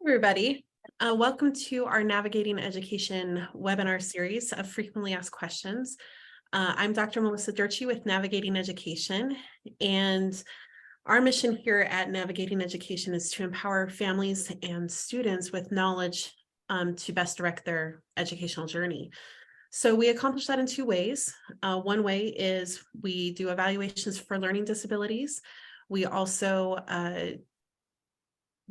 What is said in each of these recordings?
Everybody. Welcome to our Navigating Education webinar series of frequently asked questions. I'm Dr. Melissa Durtschi with Navigating Education, and our mission here at Navigating Education is to empower families and students with knowledge to best direct their educational journey. So we accomplish that in two ways. One way is we do evaluations for learning disabilities. We also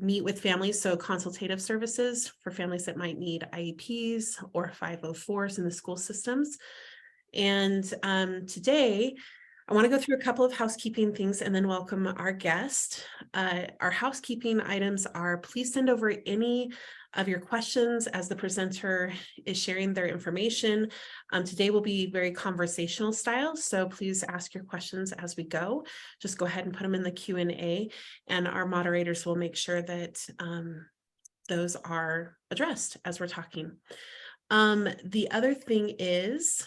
meet with families, so consultative services for families that might need IEPs or 504s in the school systems. And today, I want to go through a couple of housekeeping things and then welcome our guest. Our housekeeping items are, please send over any of your questions as the presenter is sharing their information. Today will be very conversational style, so please ask your questions as we go. Just go ahead and put them in the Q&A, and our moderators will make sure that those are addressed as we're talking. The other thing is,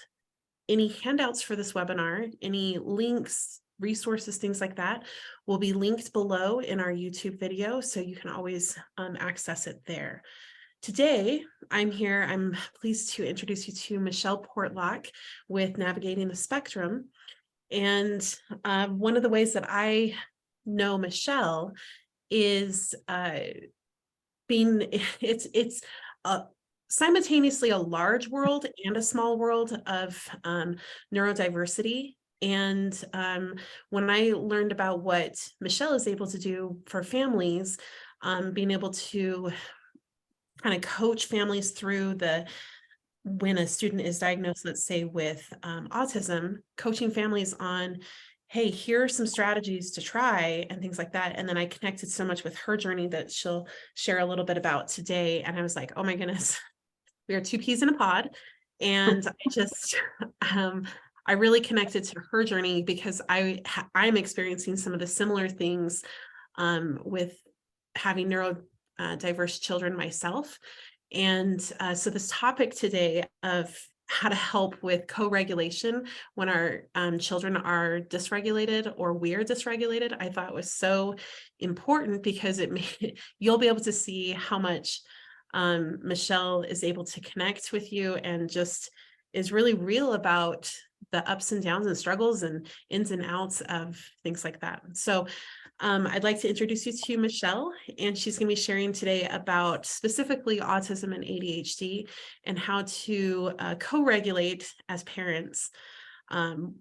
any handouts for this webinar, any links, resources, things like that, will be linked below in our YouTube video, so you can always access it there. Today, I'm pleased to introduce you to Michele Portlock with Navigating the Spectrum. And one of the ways that I know Michele is it's simultaneously a large world and a small world of neurodiversity. And when I learned about what Michele is able to do for families, being able to kind of coach families through when a student is diagnosed, let's say with autism, coaching families on, hey, here are some strategies to try and things like that. And then I connected so much with her journey that she'll share a little bit about today. And I was like, oh my goodness, we are two peas in a pod. And I just, I really connected to her journey because I'm experiencing some of the similar things with having neurodiverse children myself. And so this topic today of how to help with co-regulation when our children are dysregulated or we're dysregulated, I thought was so important because you'll be able to see how much Michele is able to connect with you and just is really real about the ups and downs and struggles and ins and outs of things like that. So I'd like to introduce you to Michele, and she's going to be sharing today about specifically autism and ADHD and how to co-regulate as parents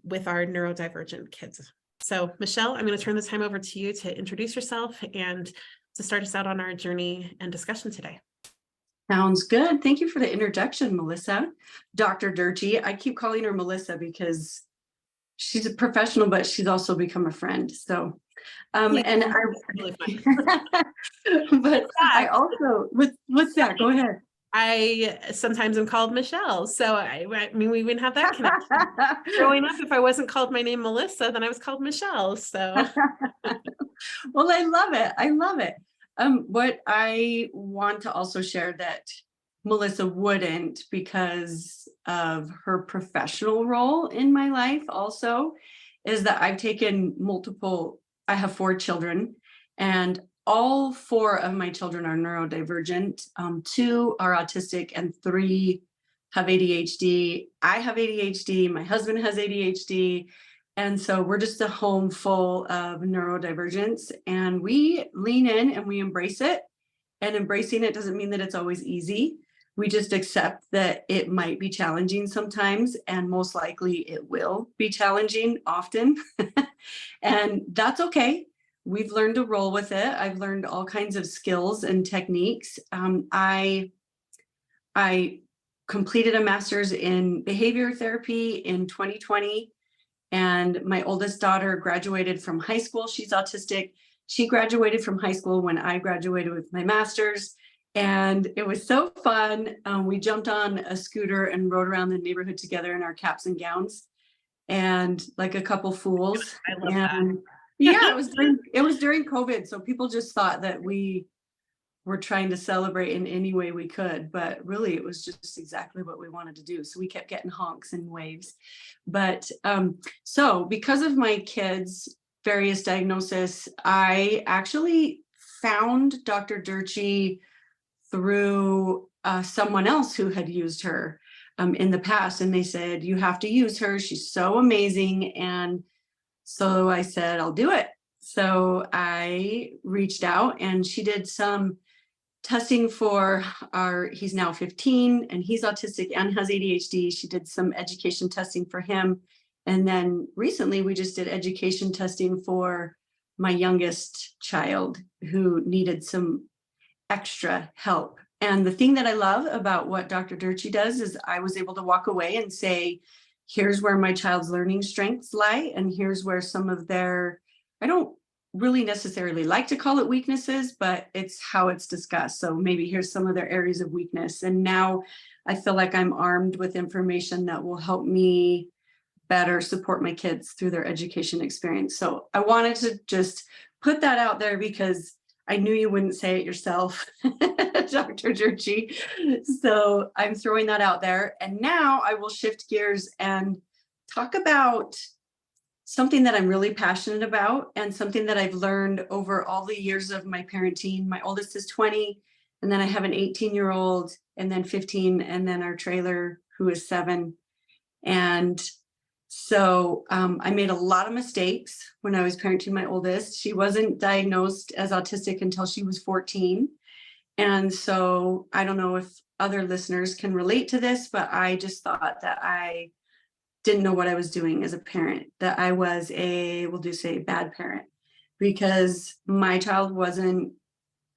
with our neurodivergent kids. So Michele, I'm going to turn the time over to you to introduce yourself and to start us out on our journey and discussion today. Sounds good. Thank you for the introduction, Melissa. Dr. Durtschi. I keep calling her Melissa because she's a professional, but she's also become a friend. So, and I, really but I also, what's that? Go ahead. I sometimes am called Michele. So I mean, we wouldn't have that connection. Growing up, if I wasn't called my name Melissa, then I was called Michele. So, well, I love it. I love it. What I want to also share that Melissa wouldn't, because of her professional role in my life also, is that I've taken I have 4 children, and all 4 of my children are neurodivergent. 2 are autistic and 3 have ADHD. I have ADHD, my husband has ADHD. And so we're just a home full of neurodivergence, and we lean in and we embrace it. And embracing it doesn't mean that it's always easy. We just accept that it might be challenging sometimes, and most likely it will be challenging often. And that's okay. We've learned to roll with it. I've learned all kinds of skills and techniques. I completed a master's in behavior therapy in 2020. And my oldest daughter graduated from high school. She's autistic. She graduated from high school when I graduated with my master's. And it was so fun. We jumped on a scooter and rode around the neighborhood together in our caps and gowns, and like a couple fools. I love that. Yeah, it was during COVID. So people just thought that we were trying to celebrate in any way we could, but really it was just exactly what we wanted to do. So we kept getting honks and waves. But so because of my kids' various diagnosis, I actually found Dr. Durtschi through someone else who had used her in the past. And they said, you have to use her. She's so amazing. And so I said, I'll do it. So I reached out and she did some testing for he's now 15 and he's autistic and has ADHD. She did some education testing for him. And then recently we just did education testing for my youngest child who needed some extra help. And the thing that I love about what Dr. Durtschi does is I was able to walk away and say, here's where my child's learning strengths lie. And here's where some of their, I don't really necessarily like to call it weaknesses, but it's how it's discussed. So maybe here's some of their areas of weakness. And now I feel like I'm armed with information that will help me better support my kids through their education experience. So I wanted to just put that out there because I knew you wouldn't say it yourself, Dr. Durtschi. So I'm throwing that out there. And now I will shift gears and talk about something that I'm really passionate about and something that I've learned over all the years of my parenting. My oldest is 20, and then I have an 18-year-old, and then 15, and then our trailer who is 7. And so I made a lot of mistakes when I was parenting my oldest. She wasn't diagnosed as autistic until she was 14. And so I don't know if other listeners can relate to this, but I just thought that I didn't know what I was doing as a parent, that I was we'll just say bad parent, because my child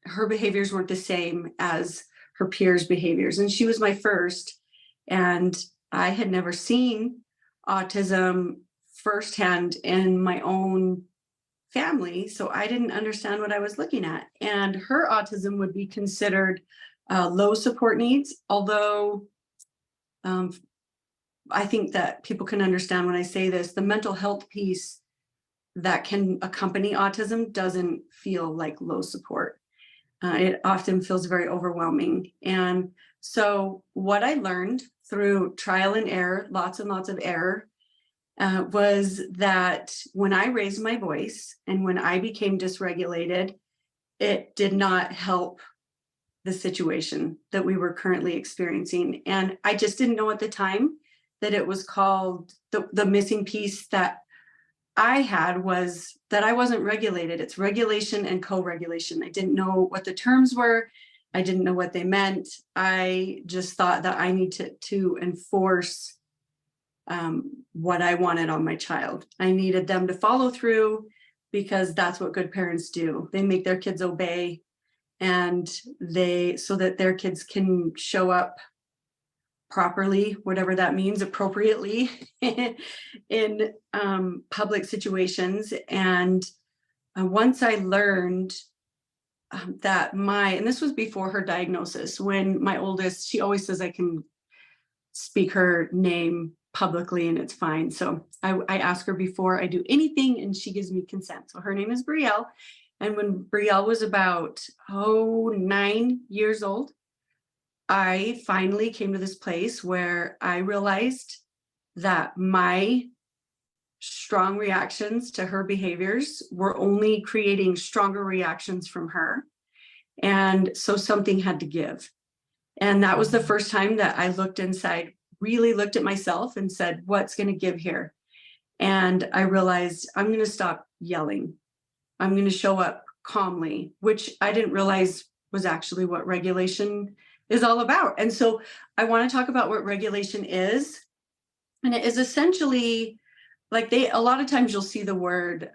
her behaviors weren't the same as her peers' behaviors. And she was my first, and I had never seen autism firsthand in my own family. So I didn't understand what I was looking at. And her autism would be considered low support needs, although I think that people can understand when I say this, the mental health piece that can accompany autism doesn't feel like low support. It often feels very overwhelming. And so what I learned through trial and error, lots and lots of error, was that when I raised my voice and when I became dysregulated, it did not help the situation that we were currently experiencing. And I just didn't know at the time that it was called, the missing piece that I had was that I wasn't regulated. It's regulation and co-regulation. I didn't know what the terms were. I didn't know what they meant. I just thought that I needed to enforce what I wanted on my child. I needed them to follow through because that's what good parents do. They make their kids obey, and so that their kids can show up properly, whatever that means, appropriately in public situations. And once I learned that and this was before her diagnosis, when my oldest, she always says I can speak her name publicly and it's fine. So I ask her before I do anything and she gives me consent. So her name is Brielle. And when Brielle was about 9 years old, I finally came to this place where I realized that my strong reactions to her behaviors were only creating stronger reactions from her. And so something had to give. And that was the first time that I looked inside, really looked at myself and said, what's going to give here? And I realized I'm going to stop yelling. I'm going to show up calmly, which I didn't realize was actually what regulation is all about. And so I want to talk about what regulation is. And it is essentially like a lot of times you'll see the word,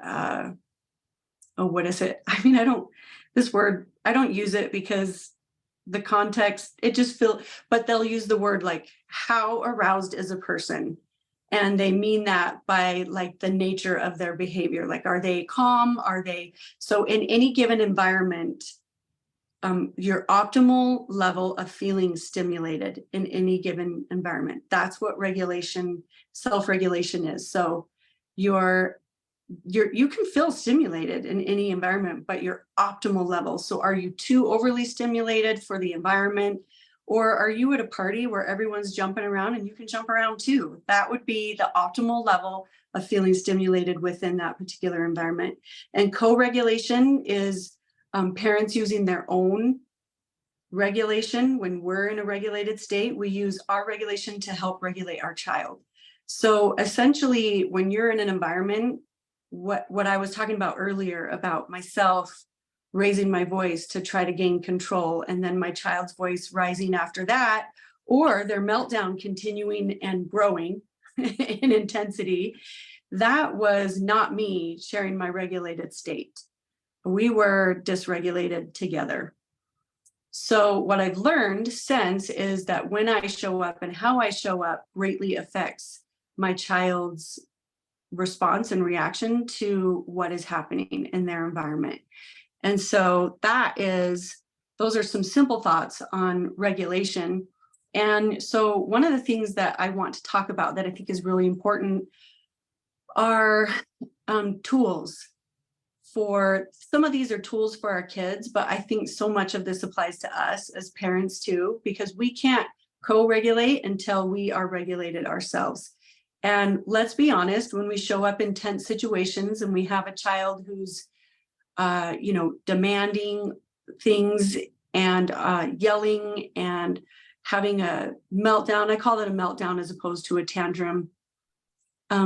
what is it? I mean, I don't use it because the context, it just but they'll use the word like how aroused is a person. And they mean that by like the nature of their behavior. Like, are they calm? So in any given environment, your optimal level of feeling stimulated in any given environment. That's what self-regulation is. So you can feel stimulated in any environment, but your optimal level. So are you too overly stimulated for the environment? Or are you at a party where everyone's jumping around and you can jump around too? That would be the optimal level of feeling stimulated within that particular environment. And co-regulation is parents using their own regulation. When we're in a regulated state, we use our regulation to help regulate our child. So essentially, when you're in an environment, what I was talking about earlier about myself raising my voice to try to gain control, and then my child's voice rising after that, or their meltdown continuing and growing in intensity, that was not me sharing my regulated state. We were dysregulated together. So what I've learned since is that when I show up and how I show up greatly affects my child's response and reaction to what is happening in their environment. And so those are some simple thoughts on regulation. And so one of the things that I want to talk about that I think is really important are tools. For some of these are tools for our kids, but I think so much of this applies to us as parents too, because we can't co-regulate until we are regulated ourselves. And let's be honest, when we show up in tense situations and we have a child who's demanding things and yelling and having a meltdown. I call it a meltdown as opposed to a tantrum,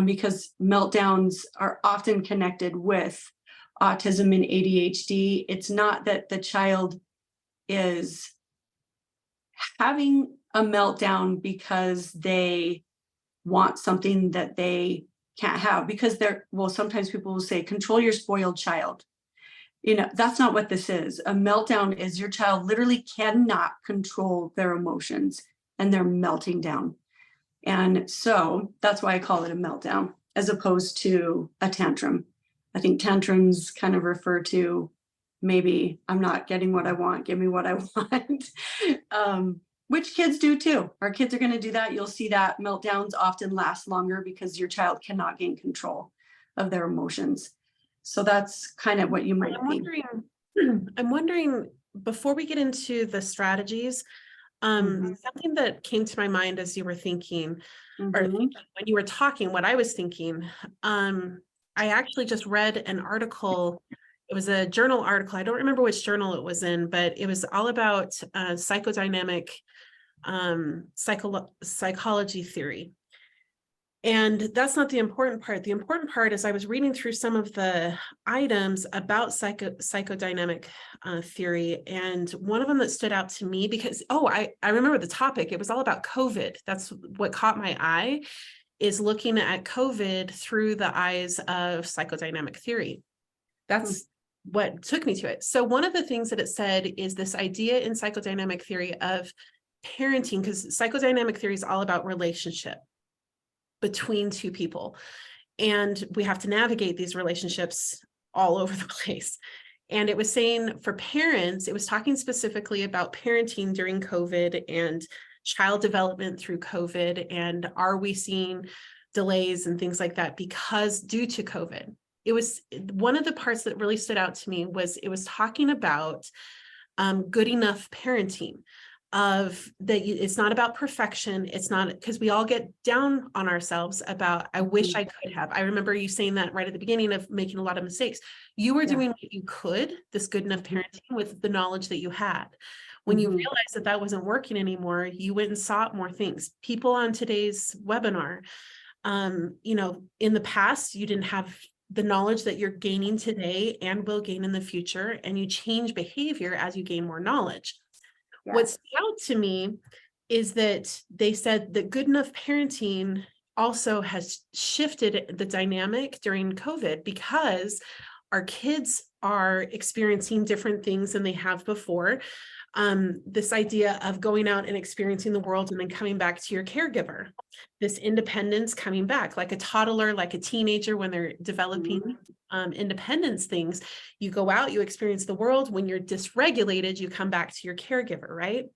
because meltdowns are often connected with autism and ADHD. It's not that the child is having a meltdown because they want something that they can't have, because sometimes people will say, control your spoiled child. That's not what this is. A meltdown is your child literally cannot control their emotions and they're melting down. And so that's why I call it a meltdown as opposed to a tantrum. I think tantrums kind of refer to maybe I'm not getting what I want, give me what I want, which kids do too. Our kids are going to do that. You'll see that meltdowns often last longer because your child cannot gain control of their emotions. So that's kind of what you might think. I'm wondering, before we get into the strategies, something that came to my mind as you were thinking, or when you were talking, what I was thinking, I actually just read an article. It was a journal article. I don't remember which journal it was in, but it was all about psychodynamic psychology theory. And that's not the important part. The important part is I was reading through some of the items about psychodynamic theory. And one of them that stood out to me because, I remember the topic. It was all about COVID. That's what caught my eye, is looking at COVID through the eyes of psychodynamic theory. That's what took me to it. So one of the things that it said is this idea in psychodynamic theory of parenting, because psychodynamic theory is all about relationship between two people. And we have to navigate these relationships all over the place. And it was saying for parents, it was talking specifically about parenting during COVID and child development through COVID. And are we seeing delays and things like that because due to COVID? It was one of the parts that really stood out to me was it was talking about good enough parenting. Of that, it's not about perfection. It's not, because we all get down on ourselves about, I wish I could have. I remember you saying that right at the beginning of making a lot of mistakes. You were doing what you could, this good enough parenting with the knowledge that you had. When you realized that that wasn't working anymore, you went and sought more things. People on today's webinar, in the past, you didn't have the knowledge that you're gaining today and will gain in the future, and you change behavior as you gain more knowledge. Yeah. What stood out to me is that they said that good enough parenting also has shifted the dynamic during COVID because our kids are experiencing different things than they have before. This idea of going out and experiencing the world and then coming back to your caregiver, this independence coming back, like a toddler, like a teenager, when they're developing independence things, you go out, you experience the world. When you're dysregulated, you come back to your caregiver, right?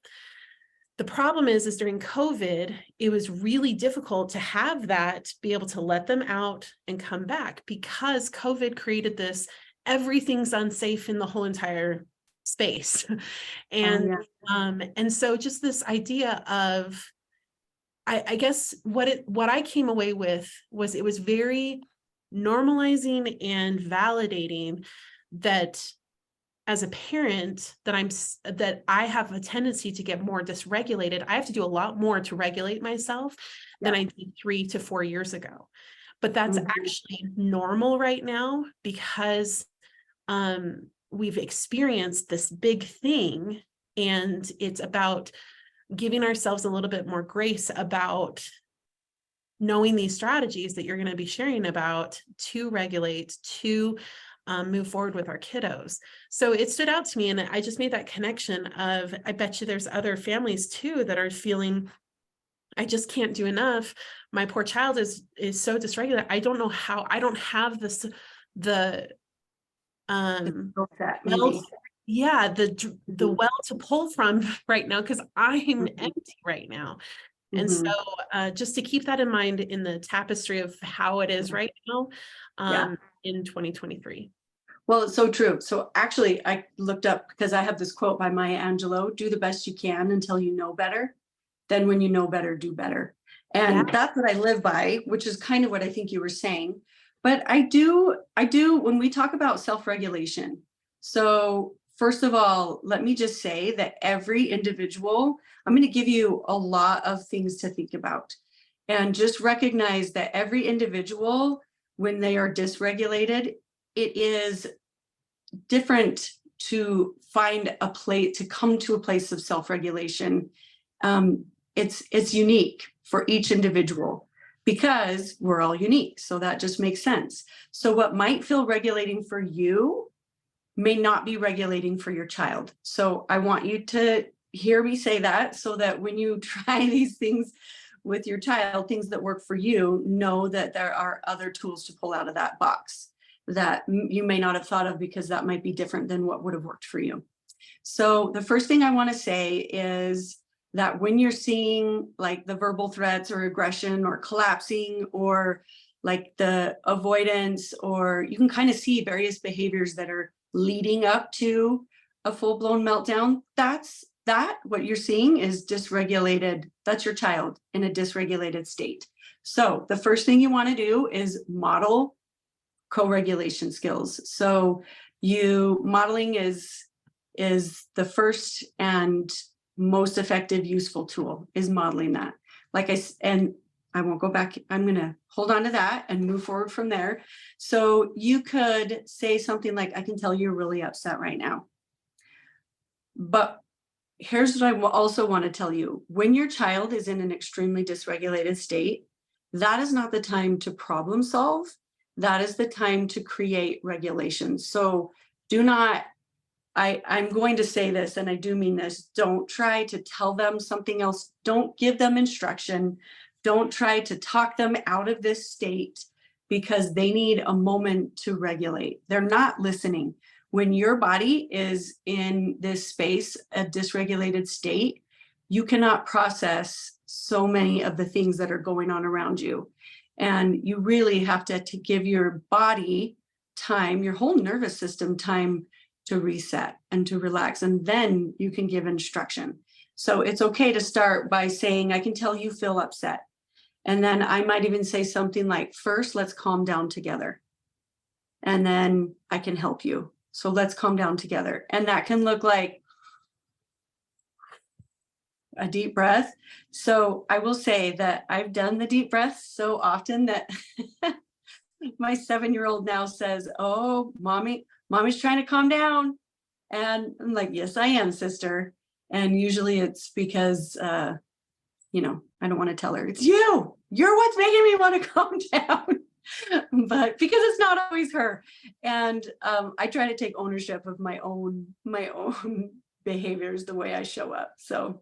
The problem is during COVID, it was really difficult to have that, be able to let them out and come back, because COVID created this, everything's unsafe in the whole entire space. And and so just this idea of, I guess what I came away with was it was very normalizing and validating that as a parent that I have a tendency to get more dysregulated. I have to do a lot more to regulate myself than I did 3 to 4 years ago. But that's actually normal right now because we've experienced this big thing, and it's about giving ourselves a little bit more grace about knowing these strategies that you're going to be sharing about to regulate, to move forward with our kiddos. So it stood out to me, and I just made that connection of, I bet you there's other families too that are feeling, I just can't do enough. My poor child is so dysregulated. I don't know how. I don't have the well, yeah, the well to pull from right now, because I'm empty right now. And so just to keep that in mind in the tapestry of how it is right now in 2023. Well, it's so true. So actually, I looked up, because I have this quote by Maya Angelou: do the best you can until you know better. Then when you know better, do better. And that's what I live by, which is kind of what I think you were saying. But I do, when we talk about self-regulation. So first of all, let me just say that every individual, I'm going to give you a lot of things to think about. And just recognize that every individual, when they are dysregulated, it is different to find a place, to come to a place of self-regulation. It's unique for each individual because we're all unique. So that just makes sense. So what might feel regulating for you may not be regulating for your child. So I want you to hear me say that, so that when you try these things with your child, things that work for you, know that there are other tools to pull out of that box that you may not have thought of, because that might be different than what would have worked for you. So the first thing I want to say is that when you're seeing like the verbal threats or aggression or collapsing, or like the avoidance, or you can kind of see various behaviors that are leading up to a full-blown meltdown, what you're seeing is dysregulated. That's your child in a dysregulated state. So the first thing you want to do is model co-regulation skills. So modeling is the first and most effective, useful tool, is modeling that. And I won't go back. I'm going to hold on to that and move forward from there. So you could say something like, I can tell you're really upset right now. But here's what I also want to tell you. When your child is in an extremely dysregulated state, that is not the time to problem solve. That is the time to create regulation. So do not, I'm going to say this, and I do mean this, don't try to tell them something else. Don't give them instruction. Don't try to talk them out of this state because they need a moment to regulate. They're not listening. When your body is in this space, a dysregulated state, you cannot process so many of the things that are going on around you. And you really have to give your body time, your whole nervous system time to reset and to relax. And then you can give instruction. So it's okay to start by saying, I can tell you feel upset. And then I might even say something like, first, let's calm down together. And then I can help you. So let's calm down together. And that can look like a deep breath. So I will say that I've done the deep breath so often that my 7-year-old now says, oh, mommy's trying to calm down. And I'm like, yes, I am, sister. And usually it's because, I don't want to tell her, it's you. You're what's making me want to calm down. But because it's not always her. And I try to take ownership of my own behaviors, the way I show up. So,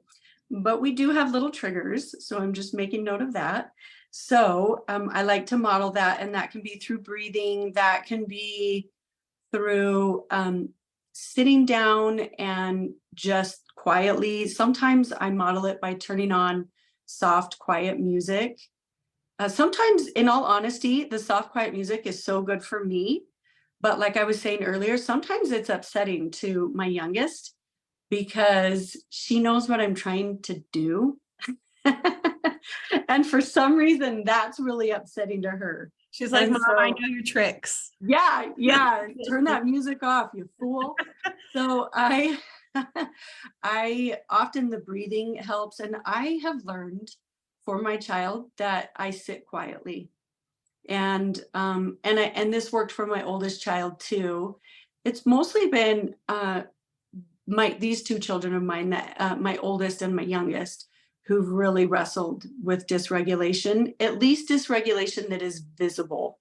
but we do have little triggers. So I'm just making note of that. So I like to model that, and that can be through breathing. That can be through sitting down and just quietly. Sometimes I model it by turning on soft, quiet music. Sometimes, in all honesty, the soft, quiet music is so good for me. But like I was saying earlier, sometimes it's upsetting to my youngest because she knows what I'm trying to do. And for some reason, that's really upsetting to her. She's like, And Mom, I so, know your tricks. yeah, turn that music off, you fool. So I often, the breathing helps. And I have learned for my child that I sit quietly. And this worked for my oldest child too. It's mostly been these two children of mine, that my oldest and my youngest, who've really wrestled with dysregulation, at least dysregulation that is visible.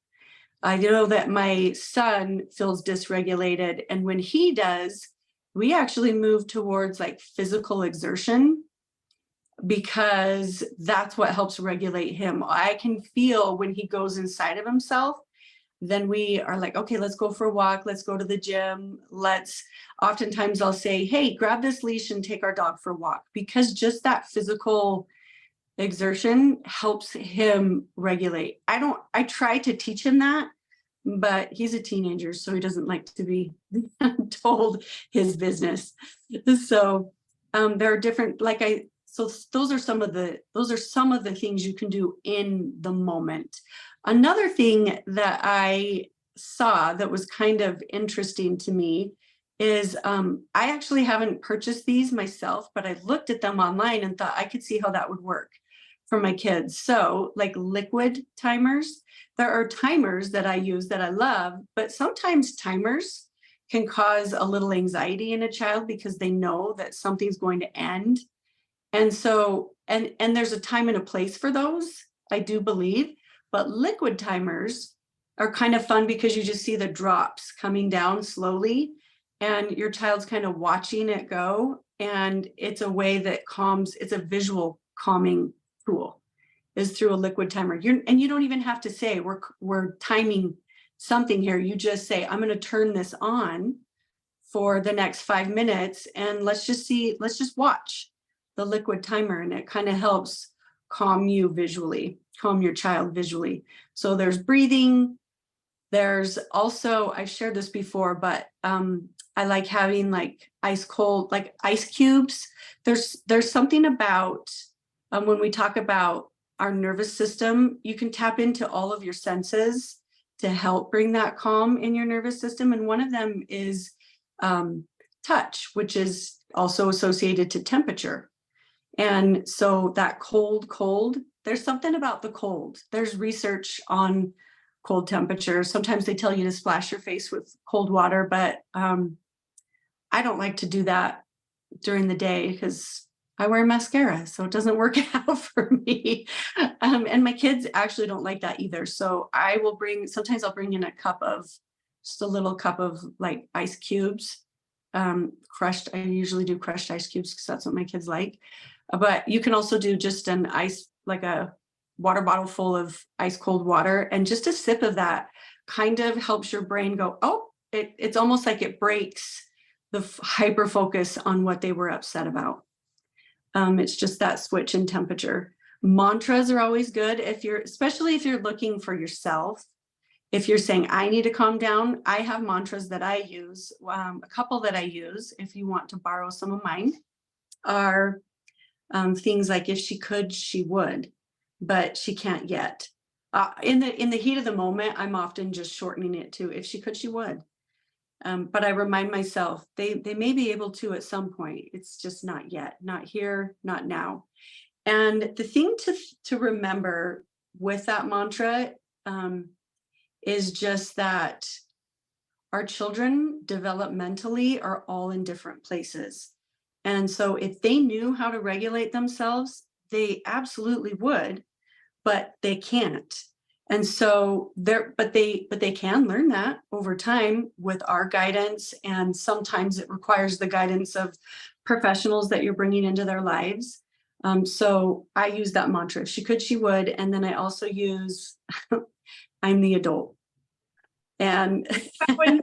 I know that my son feels dysregulated, and when he does, we actually move towards like physical exertion, because that's what helps regulate him. I can feel when he goes inside of himself, then we are like, okay, let's go for a walk. Let's go to the gym. Oftentimes I'll say, hey, grab this leash and take our dog for a walk, because just that physical exertion helps him regulate. I try to teach him that, but he's a teenager, so he doesn't like to be told his business. So there are different, so those are some of the things you can do in the moment. Another thing that I saw that was kind of interesting to me is I actually haven't purchased these myself, but I looked at them online and thought I could see how that would work for my kids. So like liquid timers, there are timers that I use that I love, but sometimes timers can cause a little anxiety in a child because they know that something's going to end. And so, and there's a time and a place for those, I do believe, but liquid timers are kind of fun because you just see the drops coming down slowly and your child's kind of watching it go. And it's a way that calms, it's a visual calming tool, is through a liquid timer. And you don't even have to say we're timing something here. You just say, I'm going to turn this on for the next 5 minutes and let's just watch the liquid timer, and it kind of helps calm your child visually. So there's breathing. There's also, I've shared this before, but I like having like ice cold, like ice cubes. There's something about when we talk about our nervous system, you can tap into all of your senses to help bring that calm in your nervous system. And one of them is touch, which is also associated to temperature. And so that cold, there's something about the cold. There's research on cold temperatures. Sometimes they tell you to splash your face with cold water, but I don't like to do that during the day because I wear mascara, so it doesn't work out for me. And my kids actually don't like that either. So sometimes I'll bring in just a little cup of like ice cubes, crushed. I usually do crushed ice cubes because that's what my kids like. But you can also do just like a water bottle full of ice cold water, and just a sip of that kind of helps your brain go, oh, it's almost like it breaks the hyper focus on what they were upset about. It's just that switch in temperature. Mantras are always good especially if you're looking for yourself. If you're saying, I need to calm down, I have mantras that I use. A couple that I use, if you want to borrow some of mine, are things like, if she could, she would, but she can't yet. In the heat of the moment, I'm often just shortening it to, if she could, she would. But I remind myself they may be able to at some point. It's just not yet, not here, not now. And the thing to remember with that mantra is just that our children developmentally are all in different places. And so if they knew how to regulate themselves, they absolutely would, but they can't. And so but they can learn that over time with our guidance. And sometimes it requires the guidance of professionals that you're bringing into their lives. So I use that mantra, if she could, she would. And then I also use, I'm the adult. And I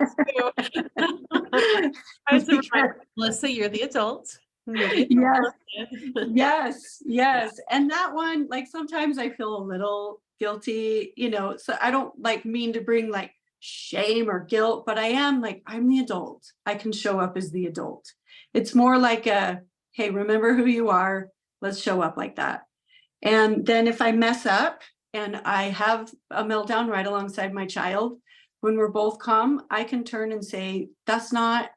was reminded, Melissa, you're the adult. You're the adult. Yes. And that one, like, sometimes I feel a little guilty, so I don't mean to bring like shame or guilt, but I am like, I'm the adult. I can show up as the adult. It's more like hey, remember who you are. Let's show up like that. And then if I mess up, and I have a meltdown right alongside my child, when we're both calm, I can turn and say, that's not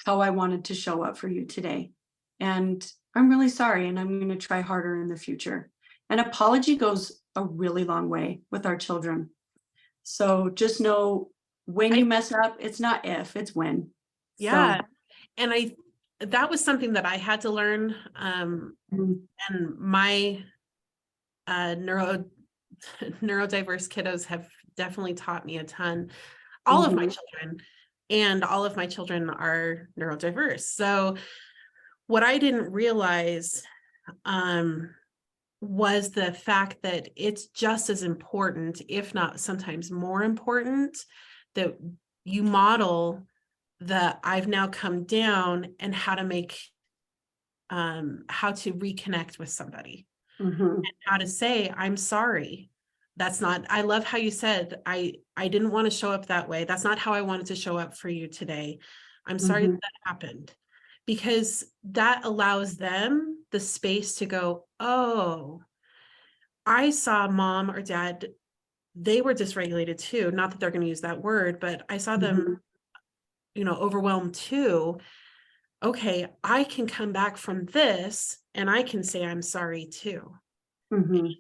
how I wanted to show up for you today. And I'm really sorry, and I'm going to try harder in the future. An apology goes a really long way with our children. So just know when you I, mess up, it's not if, it's when. So, yeah. And that was something that I had to learn. mm, And my neurodiverse kiddos have definitely taught me a ton. All of my mhm, children, and all of my children are neurodiverse. So what I didn't realize was the fact that it's just as important, if not sometimes more important, that you model the I've now come down and how to how to reconnect with somebody, mhm, how to say, I'm sorry. That's not, I love how you said, I didn't want to show up that way. That's not how I wanted to show up for you today. I'm sorry mhm, that happened. Because that allows them the space to go, oh, I saw mom or dad, they were dysregulated too. Not that they're going to use that word, but I saw them, mhm, overwhelmed too. Okay, I can come back from this and I can say I'm sorry too. mhm.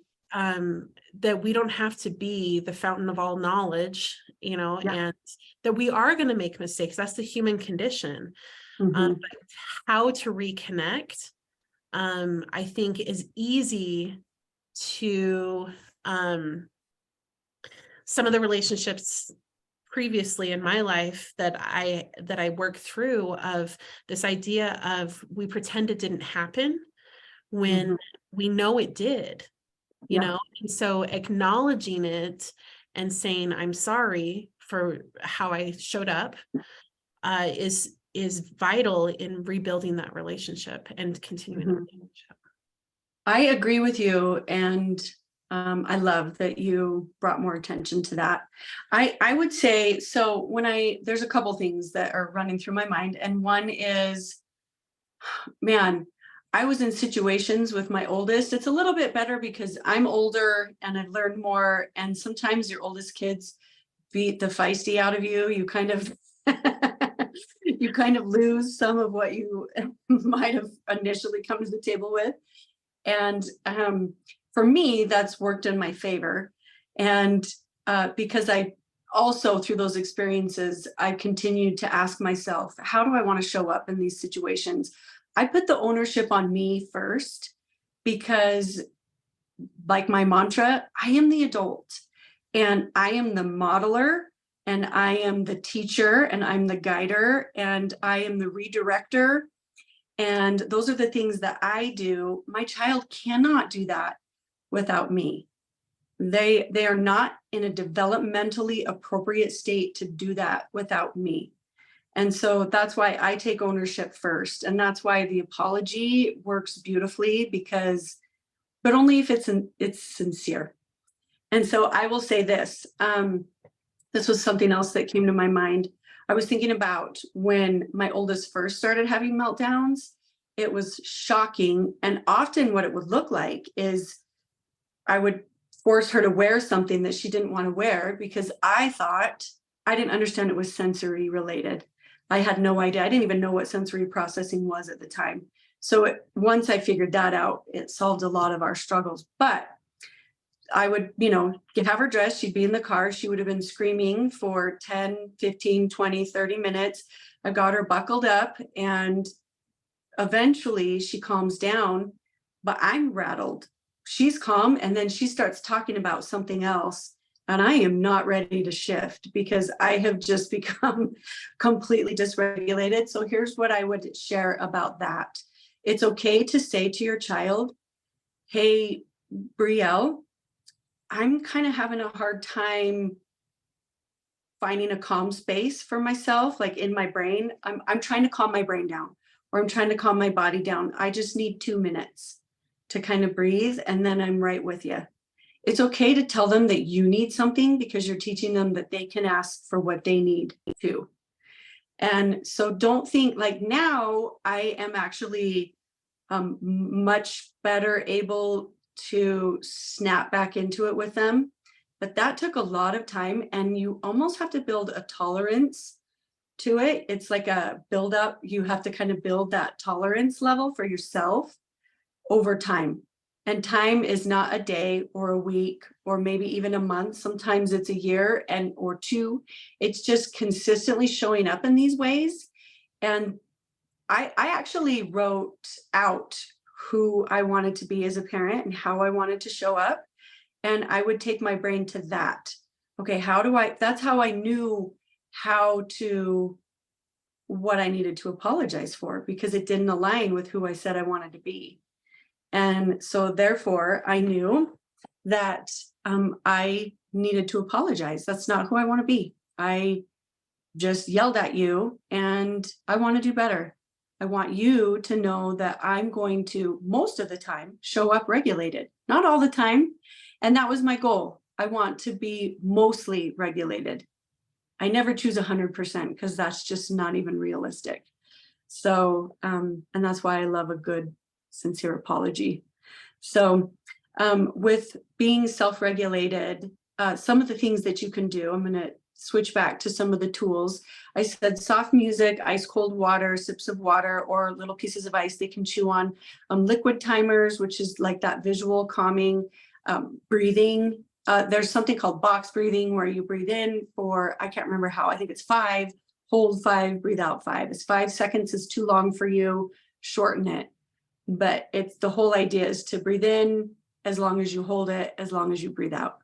That we don't have to be the fountain of all knowledge, Yeah. and that we are going to make mistakes. That's the human condition. Mhm. But how to reconnect, I think, is easy to some of the relationships previously in my life that I worked through, of this idea of we pretend it didn't happen Mhm. when we know it did. Yeah. And so acknowledging it and saying I'm sorry for how I showed up is vital in rebuilding that relationship and continuing the Mhm. relationship. I agree with you, and I love that you brought more attention to that. I would say so. There's a couple things that are running through my mind, and one is, man, I was in situations with my oldest. It's a little bit better because I'm older and I've learned more. And sometimes your oldest kids beat the feisty out of you. You kind of you kind of lose some of what you might have initially come to the table with. And for me, that's worked in my favor. And because I also, through those experiences, I continued to ask myself, how do I want to show up in these situations? I put the ownership on me first because, like my mantra, I am the adult and I am the modeler and I am the teacher and I'm the guider and I am the redirector, and those are the things that I do. My child cannot do that without me. They are not in a developmentally appropriate state to do that without me. And so that's why I take ownership first. And that's why the apology works beautifully, because, but only if it's sincere. And so I will say this. This was something else that came to my mind. I was thinking about when my oldest first started having meltdowns. It was shocking. And often what it would look like is I would force her to wear something that she didn't want to wear because I didn't understand it was sensory related. I had no idea. I didn't even know what sensory processing was at the time. So once I figured that out, it solved a lot of our struggles. But I would, have her dressed. She'd be in the car. She would have been screaming for 10, 15, 20, 30 minutes. I got her buckled up and eventually she calms down, but I'm rattled. She's calm and then she starts talking about something else. And I am not ready to shift because I have just become completely dysregulated. So here's what I would share about that. It's okay to say to your child, hey, Brielle, I'm kind of having a hard time finding a calm space for myself, like in my brain. I'm trying to calm my brain down, or I'm trying to calm my body down. I just need 2 minutes to kind of breathe, and then I'm right with you. It's okay to tell them that you need something because you're teaching them that they can ask for what they need too. And so don't think like now I am actually much better able to snap back into it with them. But that took a lot of time, and you almost have to build a tolerance to it. It's like a build up. You have to kind of build that tolerance level for yourself over time. And time is not a day or a week or maybe even a month. Sometimes it's a year and or two. It's just consistently showing up in these ways. And I actually wrote out who I wanted to be as a parent and how I wanted to show up. And I would take my brain to that. Okay, that's how I knew what I needed to apologize for, because it didn't align with who I said I wanted to be. And so therefore I knew that I needed to apologize. That's not who I want to be. I just yelled at you and I want to do better. I want you to know that I'm going to, most of the time, show up regulated, not all the time. And that was my goal. I want to be mostly regulated. I never choose 100% because that's just not even realistic. So, and that's why I love a good, sincere apology. So, with being self-regulated, some of the things that you can do, I'm going to switch back to some of the tools. I said soft music, ice cold water, sips of water, or little pieces of ice they can chew on. Liquid timers, which is like that visual calming, breathing. There's something called box breathing where you breathe in for, I can't remember how, I think it's 5, hold 5, breathe out 5. If 5 seconds is too long for you, shorten it. But it's the whole idea is to breathe in as long as you hold it, as long as you breathe out.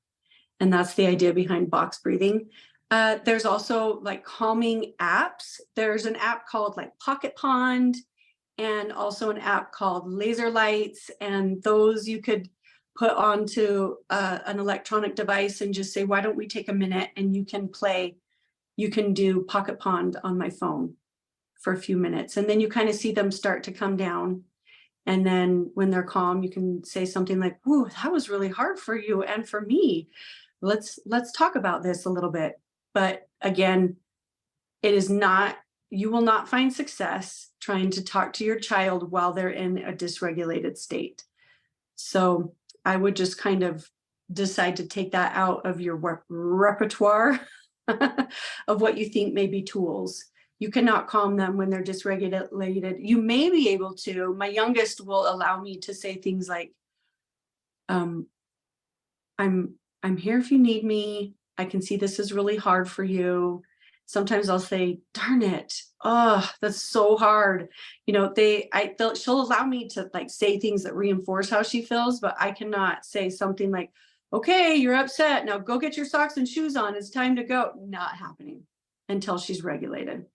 And that's the idea behind box breathing. There's also like calming apps. There's an app called like Pocket Pond, and also an app called Laser Lights. And those you could put onto an electronic device and just say, why don't we take a minute, and you can do Pocket Pond on my phone for a few minutes. And then you kind of see them start to come down. And then when they're calm, you can say something like, "Ooh, that was really hard for you and for me. Let's talk about this a little bit." But again, it is not, you will not find success trying to talk to your child while they're in a dysregulated state. So I would just kind of decide to take that out of your repertoire of what you think may be tools. You cannot calm them when they're dysregulated. You may be able to. My youngest will allow me to say things like, I'm here if you need me. I can see this is really hard for you. Sometimes I'll say, darn it. Oh, that's so hard. You know, she'll allow me to like say things that reinforce how she feels, but I cannot say something like, okay, you're upset. Now go get your socks and shoes on. It's time to go. Not happening until she's regulated.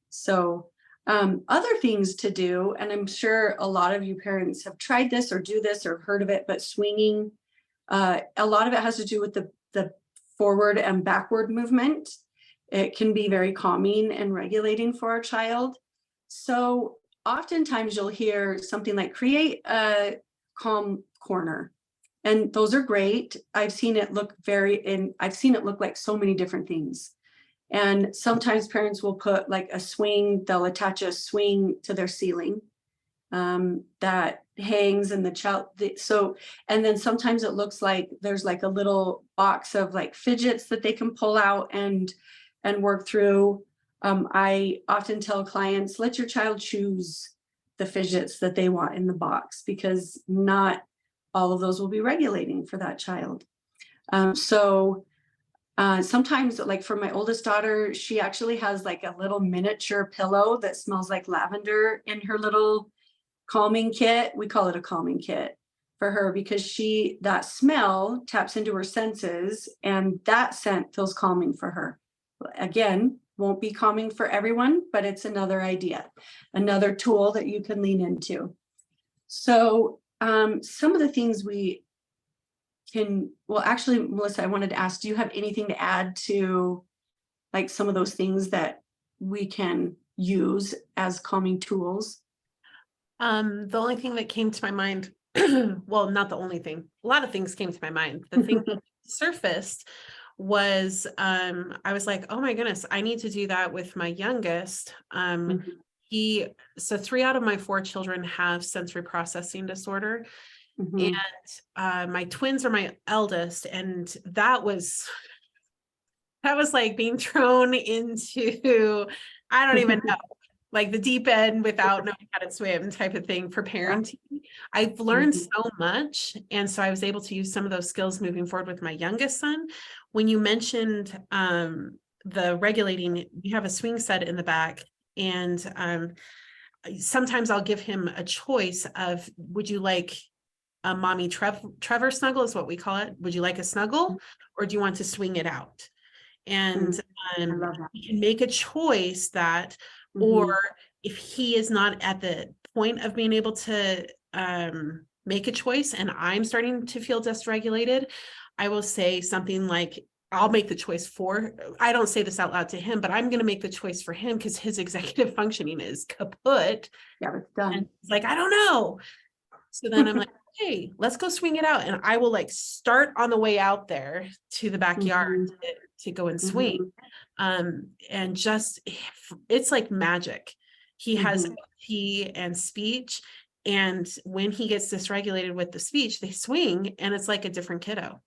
So other things to do, and I'm sure a lot of you parents have tried this or do this or heard of it, but swinging, a lot of it has to do with the forward and backward movement. It can be very calming and regulating for our child. So oftentimes you'll hear something like create a calm corner. And those are great. I've seen it look like so many different things. And sometimes parents will put like a swing, they'll attach a swing to their ceiling that hangs in the child. And then sometimes it looks like there's like a little box of like fidgets that they can pull out and work through. I often tell clients, let your child choose the fidgets that they want in the box, because not all of those will be regulating for that child. Sometimes, like for my oldest daughter, she actually has like a little miniature pillow that smells like lavender in her little calming kit. We call it a calming kit for her because that smell taps into her senses, and that scent feels calming for her. Again, won't be calming for everyone, but it's another idea, another tool that you can lean into. So some of the things we can, well, actually, Melissa, I wanted to ask, do you have anything to add to like some of those things that we can use as calming tools? The only thing that came to my mind, well, not the only thing, a lot of things came to my mind. The thing that surfaced was, I was like, oh my goodness, I need to do that with my youngest. So 3 out of my 4 children have sensory processing disorder. Mhm. And my twins are my eldest, and that was like being thrown into, I don't even know, like the deep end without knowing how to swim type of thing for parenting. I've learned Mhm. so much. And so I was able to use some of those skills moving forward with my youngest son. When you mentioned the regulating, we have a swing set in the back, and sometimes I'll give him a choice of, would you like a mommy Trevor snuggle is what we call it. Would you like a snuggle, or do you want to swing it out? And I love that. he can make a choice that, or Mhm. if he is not at the point of being able to make a choice and I'm starting to feel dysregulated, I will say something like, I'll make the choice for, I don't say this out loud to him, but I'm going to make the choice for him because his executive functioning is kaput. Yeah, it's And done. he's like, I don't know. So then I'm like, hey, let's go swing it out. And I will like start on the way out there to the backyard Mhm. to go and swing. Mhm. And just, it's like magic. He has Mhm. empathy and speech. And when he gets dysregulated with the speech, they swing and it's like a different kiddo.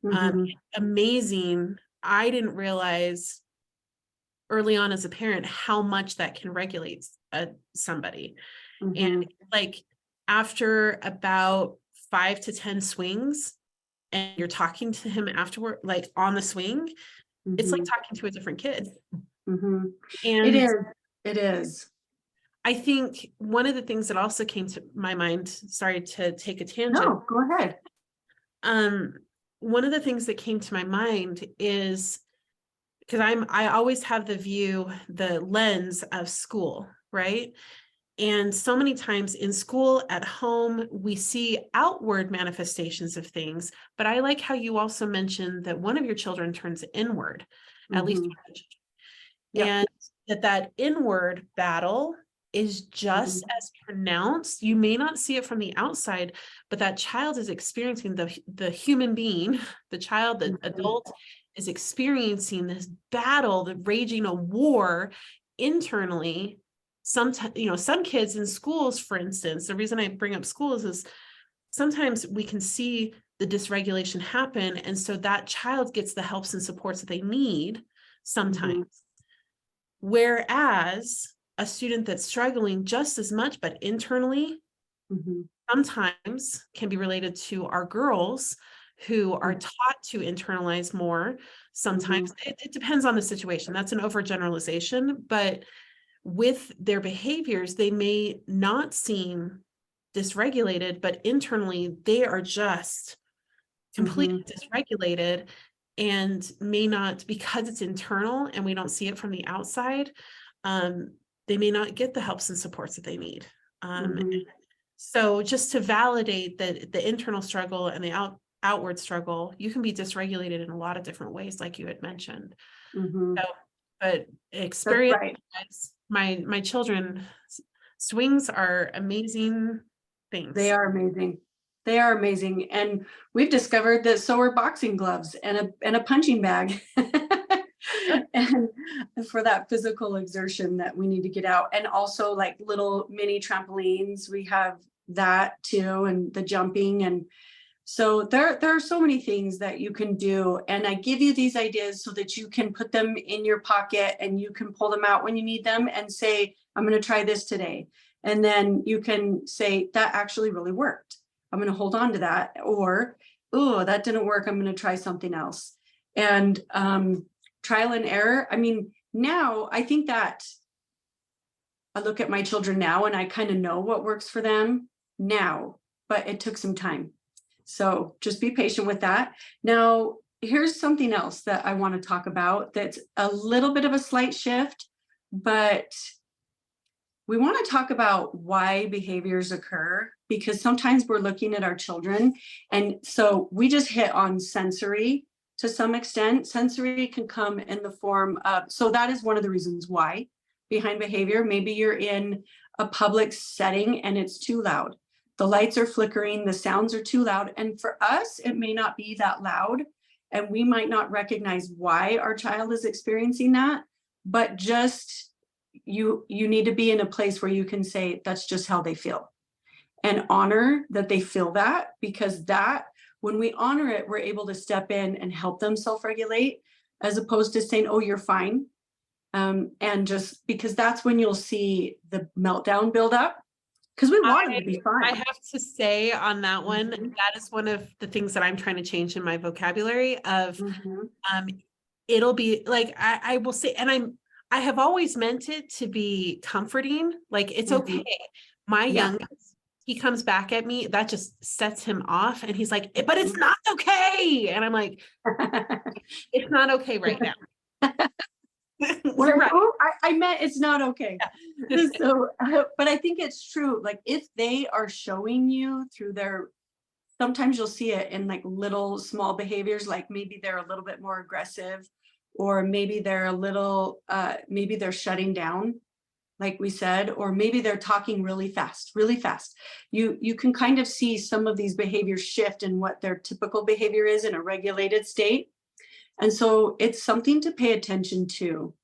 Mhm. Amazing. I didn't realize early on as a parent how much that can regulate somebody. And Mhm. like after about 5 to 10 swings, and you're talking to him afterward, like on the swing, it's like Mhm. talking to a different kid. Mhm. It And is. It is. I think one of the things that also came to my mind, sorry to take a tangent, No, go ahead. um, one of the things that came to my mind is because I always have the lens of school, right? And so many times in school, at home, we see outward manifestations of things. But I like how you also mentioned that one of your children turns inward, at least Mhm. one of the children, Yep. and that inward battle is just Mhm. as pronounced. You may not see it from the outside, but that child is experiencing the human being, the child, the Mhm. adult is experiencing this battle, the raging a war internally. Sometimes, some kids in schools, for instance, the reason I bring up schools is sometimes we can see the dysregulation happen. And so that child gets the helps and supports that they need sometimes. Mhm. Whereas a student that's struggling just as much, but internally, Mhm. sometimes can be related to our girls who are Mhm. taught to internalize more. Sometimes Mhm. it depends on the situation. That's an overgeneralization, but with their behaviors, they may not seem dysregulated, but internally they are just completely Mhm. dysregulated and may not, because it's internal and we don't see it from the outside, um, they may not get the helps and supports that they need. Mhm. So just to validate that the internal struggle and the outward struggle, you can be dysregulated in a lot of different ways, like you had mentioned. Mhm. So, but That's experience, right. my children, swings are amazing They things. are amazing. They are amazing. And we've discovered that so are boxing gloves and a punching bag. And for that physical exertion that we need to get out. And also like little mini trampolines. We have that too, and the jumping. And so there are so many things that you can do. And I give you these ideas so that you can put them in your pocket and you can pull them out when you need them and say, I'm going to try this today. And then you can say, that actually really worked. I'm going to hold on to that. Or, oh, that didn't work. I'm going to try something else. And trial and error. I mean, now I think that I look at my children now and I kind of know what works for them now, but it took some time. So just be patient with that. Now, here's something else that I want to talk about that's a little bit of a slight shift, but we want to talk about why behaviors occur because sometimes we're looking at our children. And so we just hit on sensory to some extent. Sensory can come in the form of, so that is one of the reasons why behind behavior. Maybe you're in a public setting and it's too loud. The lights are flickering, the sounds are too loud. And for us, it may not be that loud. And we might not recognize why our child is experiencing that, but just you need to be in a place where you can say that's just how they feel. and honor that they feel that, because that, when we honor it, we're able to step in and help them self-regulate, as opposed to saying, oh, you're fine. And just because that's when you'll see the meltdown build up, because we want them to be I fine. have to say on that one, Mhm. that is one of the things that I'm trying to change in my vocabulary of, Mhm. it'll be like, I will say, and I have always meant it to be comforting. Like, it's Mhm. okay. My Yeah. youngest, he comes back at me, that just sets him off. And he's like, but it's Mhm. not okay. And I'm like, it's not okay right now. We're You're like, right. oh, I meant it's not okay. Yeah. So, but I think it's true. Like, if they are showing you through their, sometimes you'll see it in like little small behaviors, like maybe they're a little bit more aggressive, or maybe they're a little, maybe they're shutting down, like we said, or maybe they're talking really fast, really fast. You can kind of see some of these behaviors shift in what their typical behavior is in a regulated state. And so it's something to pay attention to,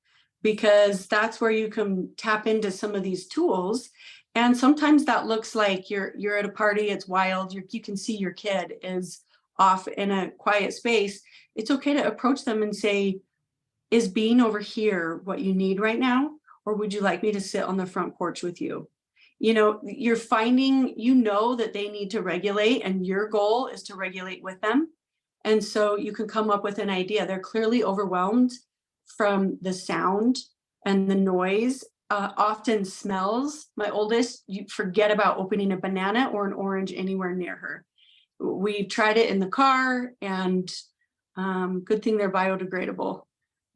because that's where you can tap into some of these tools. And sometimes that looks like you're at a party, it's wild, you can see your kid is off in a quiet space. It's okay to approach them and say, is being over here what you need right now? Or would you like me to sit on the front porch with you? You know, you're finding, you know, that they need to regulate, and your goal is to regulate with them. And so you can come up with an idea. They're clearly overwhelmed from the sound and the noise, often smells. My oldest, you forget about opening a banana or an orange anywhere near her. We tried it in the car, and good thing they're biodegradable,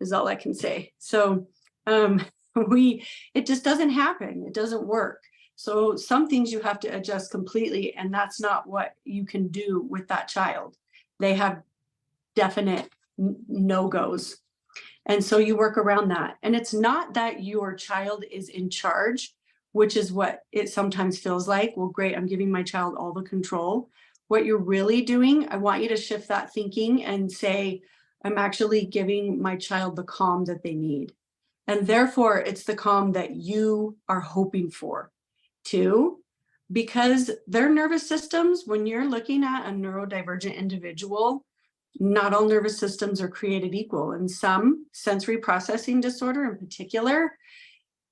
is all I can say. So um, it just doesn't happen. It doesn't work. So some things you have to adjust completely, and that's not what you can do with that child. They have definite no-goes. And so you work around that. And it's not that your child is in charge, which is what it sometimes feels like. Well, great, I'm giving my child all the control. What you're really doing, I want you to shift that thinking and say, I'm actually giving my child the calm that they need. And therefore, it's the calm that you are hoping for too, because their nervous systems, when you're looking at a neurodivergent individual, not all nervous systems are created equal. And some sensory processing disorder in particular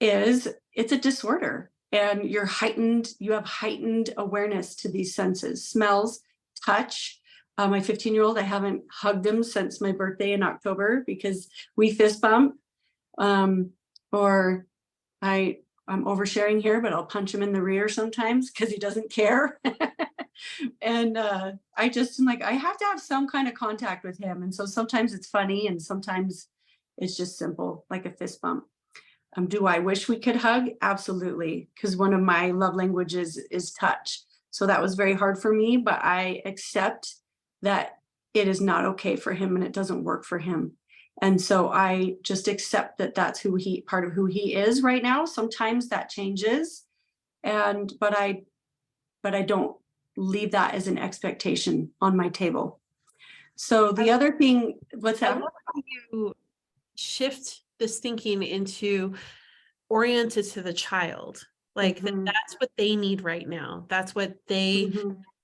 it's a disorder, and you have heightened awareness to these senses, smells, touch. My 15-year-old, I haven't hugged him since my birthday in October because we fist bump. Or I'm oversharing here, but I'll punch him in the rear sometimes because he doesn't care. And I just am like, I have to have some kind of contact with him. And so sometimes it's funny, and sometimes it's just simple, like a fist bump. Do I wish we could hug? Absolutely, because one of my love languages is touch. So that was very hard for me, but I accept that it is not okay for him and it doesn't work for him. And so I just accept that that's part of who he is right now. Sometimes that changes, but I don't leave that as an expectation on my table. So the other thing, what's I that? love how you shift this thinking into oriented to the child. Like that's what they need right now. That's what they,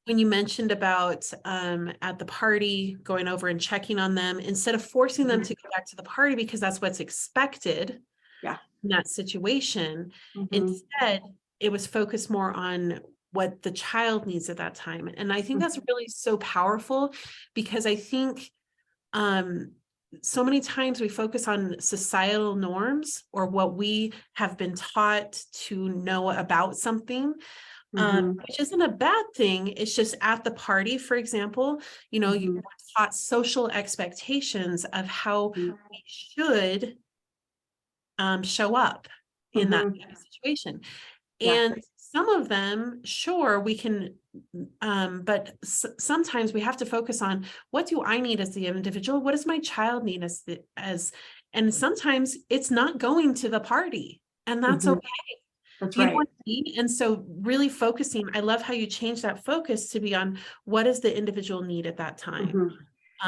when you mentioned about at the party, going over and checking on them, instead of forcing them to go back to the party because that's what's expected in that situation, instead it was focused more on what the child needs at that time. And I think that's really so powerful, because I think so many times we focus on societal norms or what we have been taught to know about something, which isn't a bad thing. It's just at the party, for example, you know, you were taught social expectations of how we should show up in that kind of situation. And some of them, sure, we can, but sometimes we have to focus on, what do I need as the individual? What does my child need and sometimes it's not going to the party, and that's okay. That's You know right. what I mean? And so really focusing, I love how you change that focus to be on what is the individual need at that time.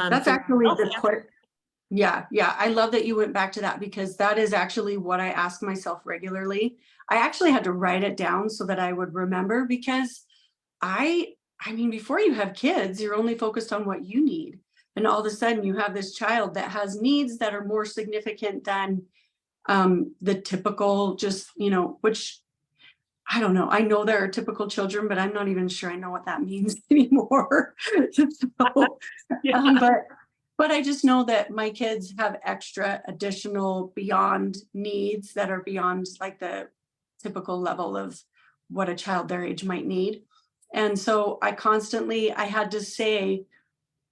That's actually yeah, I love that you went back to that, because that is actually what I ask myself regularly. I actually had to write it down so that I would remember, because I mean, before you have kids, you're only focused on what you need. And all of a sudden you have this child that has needs that are more significant than the typical, just, which I don't know. I know there are typical children, but I'm not even sure I know what that means anymore. So, Yeah. but I just know that my kids have extra additional beyond needs that are beyond like the typical level of what a child their age might need. And so I had to say,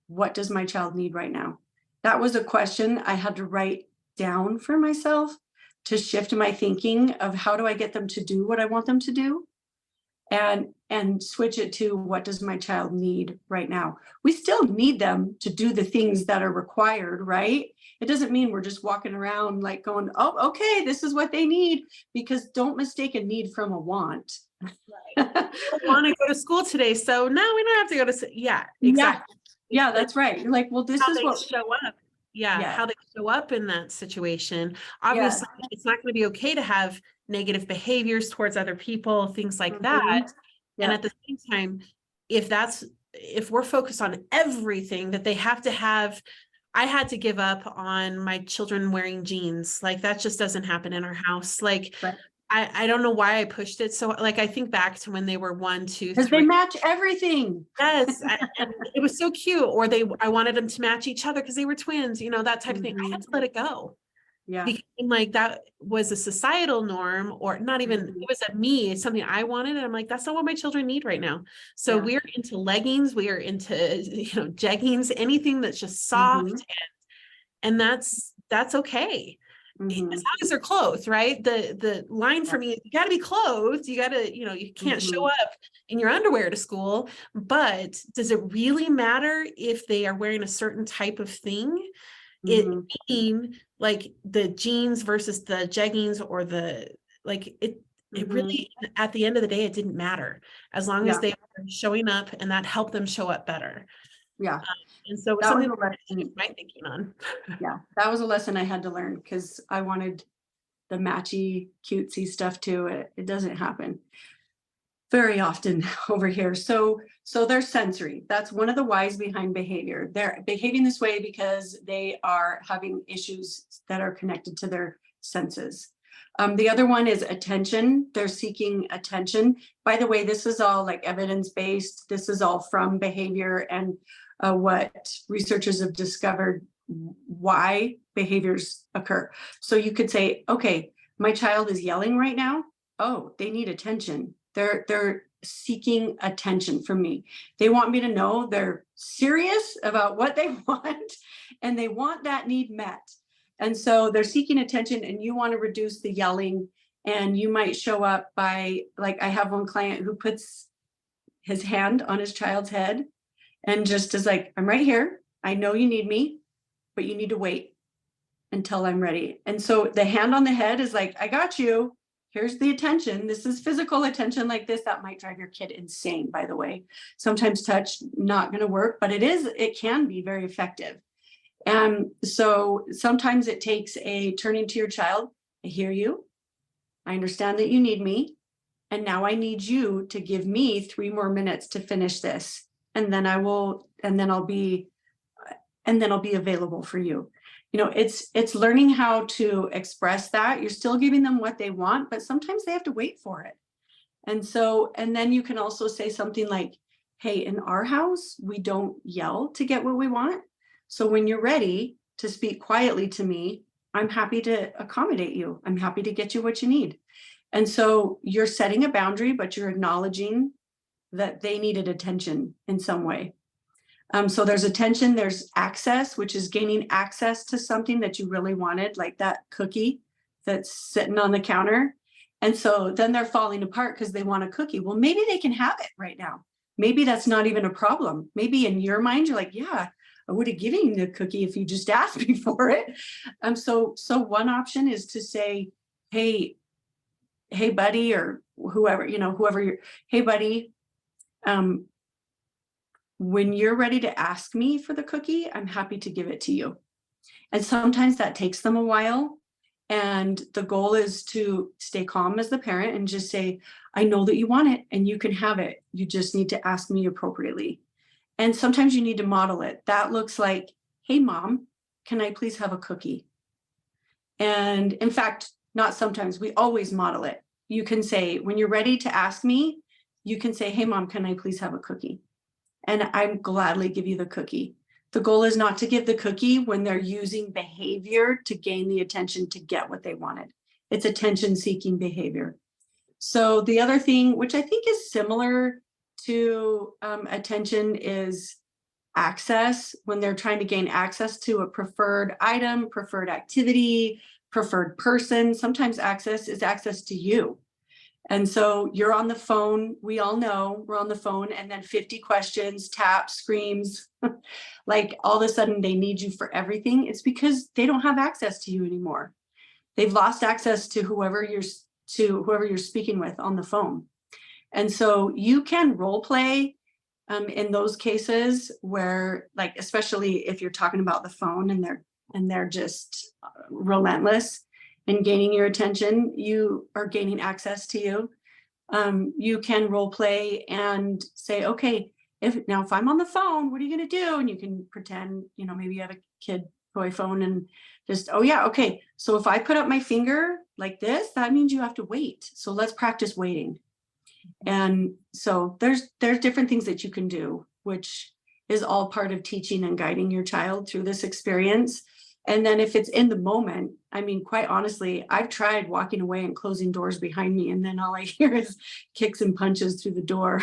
what does my child need right now? That was a question I had to write down for myself to shift my thinking of how do I get them to do what I want them to do, and switch it to what does my child need right now. We still need them to do the things that are required, right? It doesn't mean we're just walking around like going, oh, okay, this is what they need, because don't mistake a need from a want. I want to go to school today, so no, we don't have to go to. Yeah, Yeah, exactly. yeah, that's right. You're like, well, this How is they what. show up. Yeah, Yeah, how they show up in that situation. yeah. Obviously, it's not going to be okay to have negative behaviors towards other people, things like that. And Yeah. at the same time, if we're focused on everything that they have to have, I had to give up on my children wearing jeans. Like that just doesn't happen in our house. Like Right. I don't know why I pushed it. So like I think back to when they were 1, 2, Because they 3. match everything. Yes, and it was so cute. Or I wanted them to match each other because they were twins, that type of thing. I had to let it go. Yeah. Because like that was a societal norm, or not even, it was a me, it's something I wanted. And I'm like, that's not what my children need right now. So Yeah. we're into leggings, we are into, jeggings, anything that's just soft, and that's okay. As long as they're clothed, right? The line for me is you got to be clothed. You got to, you can't show up in your underwear to school. But does it really matter if they are wearing a certain type of thing? It mean like the jeans versus the jeggings, or it really, at the end of the day, it didn't matter as long as Yeah. they were showing up, and that helped them show up better. Yeah. And so it's That was something a that I lesson. shift my thinking on. Yeah. That was a lesson I had to learn, because I wanted the matchy, cutesy stuff too. It doesn't happen very often over here. So they're sensory. That's one of the whys behind behavior. They're behaving this way because they are having issues that are connected to their senses. The other one is attention. They're seeking attention. By the way, this is all like evidence-based. This is all from behavior and what researchers have discovered why behaviors occur. So you could say, okay, my child is yelling right now. Oh, they need attention. They're seeking attention from me. They want me to know they're serious about what they want, and they want that need met. And so they're seeking attention, and you want to reduce the yelling. And you might show up by, like, I have one client who puts his hand on his child's head and just is like, I'm right here. I know you need me, but you need to wait until I'm ready. And so the hand on the head is like, I got you. Here's the attention. This is physical attention like this. That might drive your kid insane, by the way. Sometimes touch, not going to work, but it can be very effective. And so sometimes it takes a turning to your child. I hear you. I understand that you need me. And now I need you to give me 3 more minutes to finish this. And then I'll be available for you. It's learning how to express that. You're still giving them what they want, but sometimes they have to wait for it. And then you can also say something like, hey, in our house, we don't yell to get what we want. So when you're ready to speak quietly to me, I'm happy to accommodate you. I'm happy to get you what you need. And so you're setting a boundary, but you're acknowledging that they needed attention in some way. So there's attention, there's access, which is gaining access to something that you really wanted, like that cookie that's sitting on the counter. And so then they're falling apart because they want a cookie. Well, maybe they can have it right now. Maybe that's not even a problem. Maybe in your mind, you're like, yeah, I would have given you the cookie if you just asked me for it. So one option is to say, hey, buddy, or whoever you're, hey, buddy, when you're ready to ask me for the cookie, I'm happy to give it to you. And sometimes that takes them a while. And the goal is to stay calm as the parent and just say, I know that you want it and you can have it. You just need to ask me appropriately. And sometimes you need to model it. That looks like, hey, mom, can I please have a cookie? And in fact, not sometimes, we always model it. You can say, when you're ready to ask me, you can say, hey, mom, can I please have a cookie? And I gladly give you the cookie. The goal is not to give the cookie when they're using behavior to gain the attention to get what they wanted. It's attention-seeking behavior. So the other thing, which I think is similar to attention, is access. When they're trying to gain access to a preferred item, preferred activity, preferred person, sometimes access is access to you. And so you're on the phone. We all know we're on the phone, and then 50 questions, taps, screams, like all of a sudden they need you for everything. It's because they don't have access to you anymore. They've lost access to whoever you're speaking with on the phone. And so you can role play in those cases where, like, especially if you're talking about the phone and they're just relentless in gaining your attention, you are gaining access to you. You can role play and say, okay, if I'm on the phone, what are you going to do? And you can pretend, maybe you have a kid toy phone and just, oh yeah, okay. So if I put up my finger like this, that means you have to wait. So let's practice waiting. And so there's different things that you can do, which is all part of teaching and guiding your child through this experience. And then if it's in the moment, I mean, quite honestly, I've tried walking away and closing doors behind me, and then all I hear is kicks and punches through the door.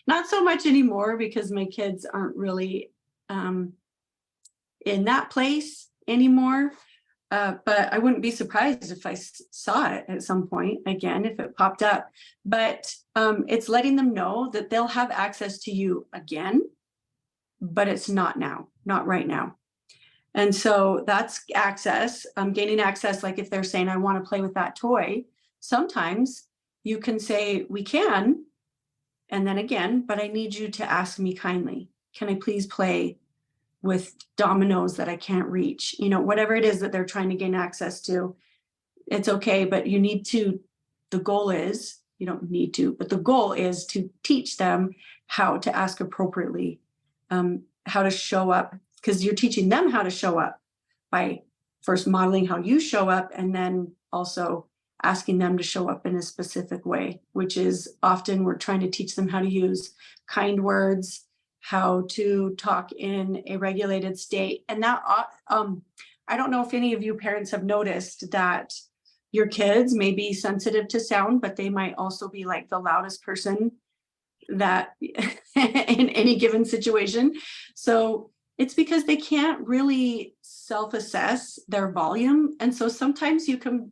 Not so much anymore because my kids aren't really in that place anymore. But I wouldn't be surprised if I saw it at some point again, if it popped up. But it's letting them know that they'll have access to you again, but it's not now, not right now. And so that's access, gaining access. Like if they're saying, I want to play with that toy, sometimes you can say, we can, and then again, but I need you to ask me kindly, can I please play with dominoes that I can't reach? Whatever it is that they're trying to gain access to, it's okay, but you need to, the goal is, you don't need to, but the goal is to teach them how to ask appropriately, how to show up, because you're teaching them how to show up by first modeling how you show up, and then also asking them to show up in a specific way, which is often we're trying to teach them how to use kind words, how to talk in a regulated state. And that, I don't know if any of you parents have noticed that your kids may be sensitive to sound, but they might also be like the loudest person that in any given situation. So it's because they can't really self-assess their volume. And so sometimes you can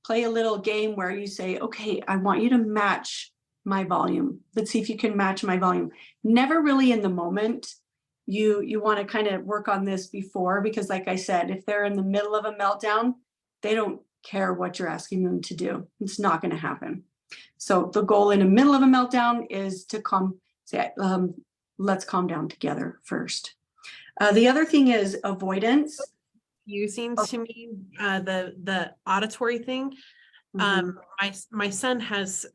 play a little game where you say, okay, I want you to match my volume. Let's see if you can match my volume. Never really in the moment. You want to kind of work on this before, because like I said, if they're in the middle of a meltdown, they don't care what you're asking them to do. It's not going to happen. So the goal in the middle of a meltdown is to let's calm down together first. The other thing is avoidance. Using to me the auditory thing. My son has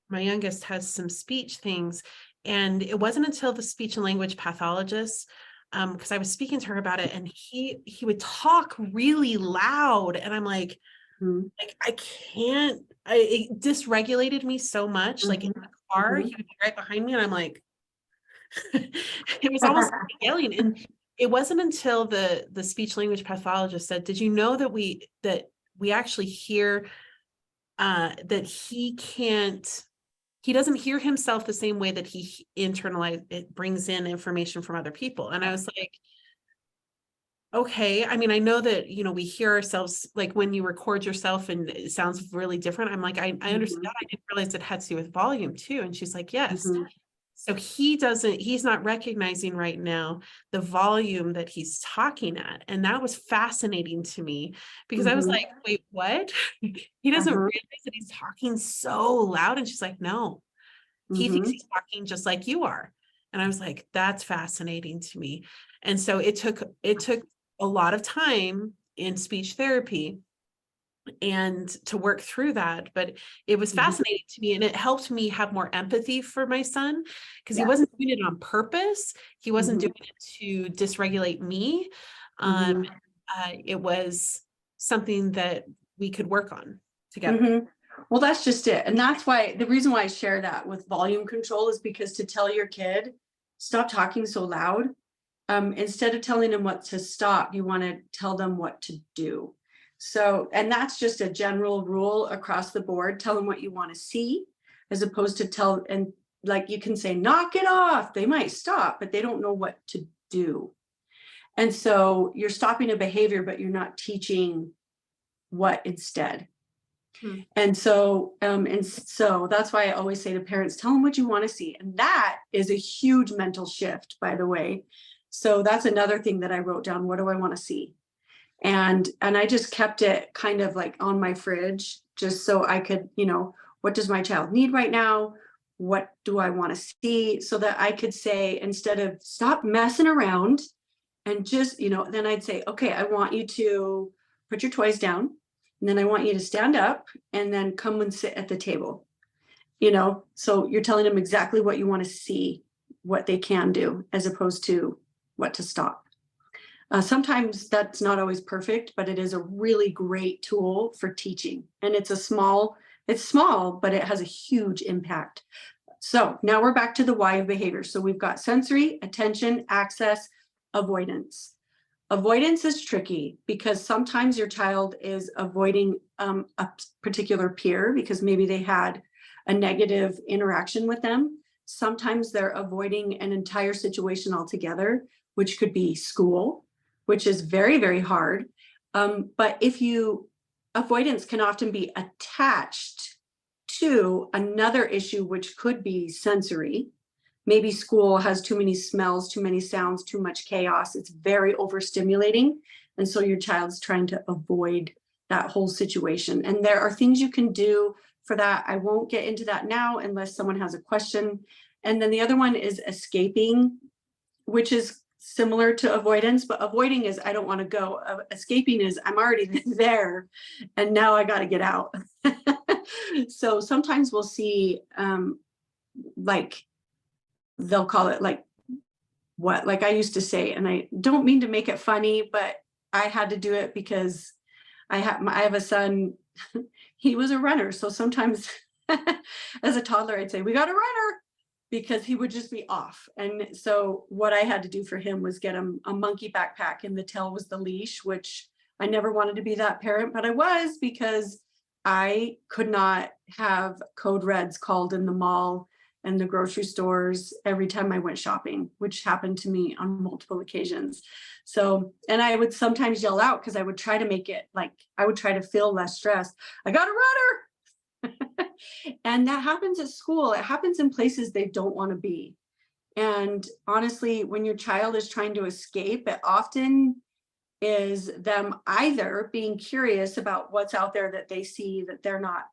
my youngest has some speech things, and it wasn't until the speech and language pathologist, because I was speaking to her about it, and he would talk really loud, and I'm like I can't. It dysregulated me so much. Like in the car, he would be right behind me, and I'm like, it was almost like yelling. And it wasn't until the speech language pathologist said, did you know that we actually hear that he doesn't hear himself the same way that he it brings in information from other people. And I was like, okay, I mean, I know that, we hear ourselves, like when you record yourself and it sounds really different. I'm like, I understand. I didn't realize it had to do with volume too. And she's like, yes. So he's not recognizing right now the volume that he's talking at. And that was fascinating to me, because I was like, wait, what? He doesn't realize that he's talking so loud. And she's like, no, he thinks he's talking just like you are. And I was like, that's fascinating to me. And so it took a lot of time in speech therapy and to work through that. But it was fascinating to me, and it helped me have more empathy for my son, because he Yeah. wasn't doing it on purpose. He wasn't Mhm. doing it to dysregulate me. Mhm. It was something that we could work on together. Mhm. Well, that's just it. And that's why the reason why I share that with volume control is because to tell your kid, stop talking so loud, instead of telling them what to stop, you want to tell them what to do. So, and that's just a general rule across the board. Tell them what you want to see, as opposed to and like you can say, knock it off. They might stop, but they don't know what to do. And so you're stopping a behavior, but you're not teaching what instead. Hmm. And so that's why I always say to parents, tell them what you want to see. And that is a huge mental shift, by the way. So that's another thing that I wrote down. What do I want to see? And I just kept it kind of like on my fridge, just so I could, what does my child need right now? What do I want to see? So that I could say, instead of stop messing around and just, then I'd say, okay, I want you to put your toys down. And then I want you to stand up and then come and sit at the table. So you're telling them exactly what you want to see, what they can do, as opposed to what to stop. Sometimes that's not always perfect, but it is a really great tool for teaching. And it's small, but it has a huge impact. So now we're back to the why of behavior. So we've got sensory, attention, access, avoidance. Avoidance is tricky because sometimes your child is avoiding a particular peer because maybe they had a negative interaction with them. Sometimes they're avoiding an entire situation altogether, which could be school, which is very, very hard. But avoidance can often be attached to another issue, which could be sensory. Maybe school has too many smells, too many sounds, too much chaos. It's very overstimulating. And so your child's trying to avoid that whole situation. And there are things you can do for that. I won't get into that now unless someone has a question. And then the other one is escaping, which is similar to avoidance, but avoiding is I don't want to go. Escaping is I'm already there and now I got to get out. So sometimes we'll see like they'll call it like I used to say, and I don't mean to make it funny, but I had to do it because I have a son. He was a runner. So sometimes as a toddler, I'd say, we got a runner, because he would just be off. And so what I had to do for him was get him a monkey backpack, and the tail was the leash, which I never wanted to be that parent, but I was, because I could not have code reds called in the mall and the grocery stores every time I went shopping, which happened to me on multiple occasions. So, and I would sometimes yell out because I would try to make it like, I would try to feel less stressed. I got a runner. And that happens at school. It happens in places they don't want to be. And honestly, when your child is trying to escape, it often is them either being curious about what's out there that they see that they're not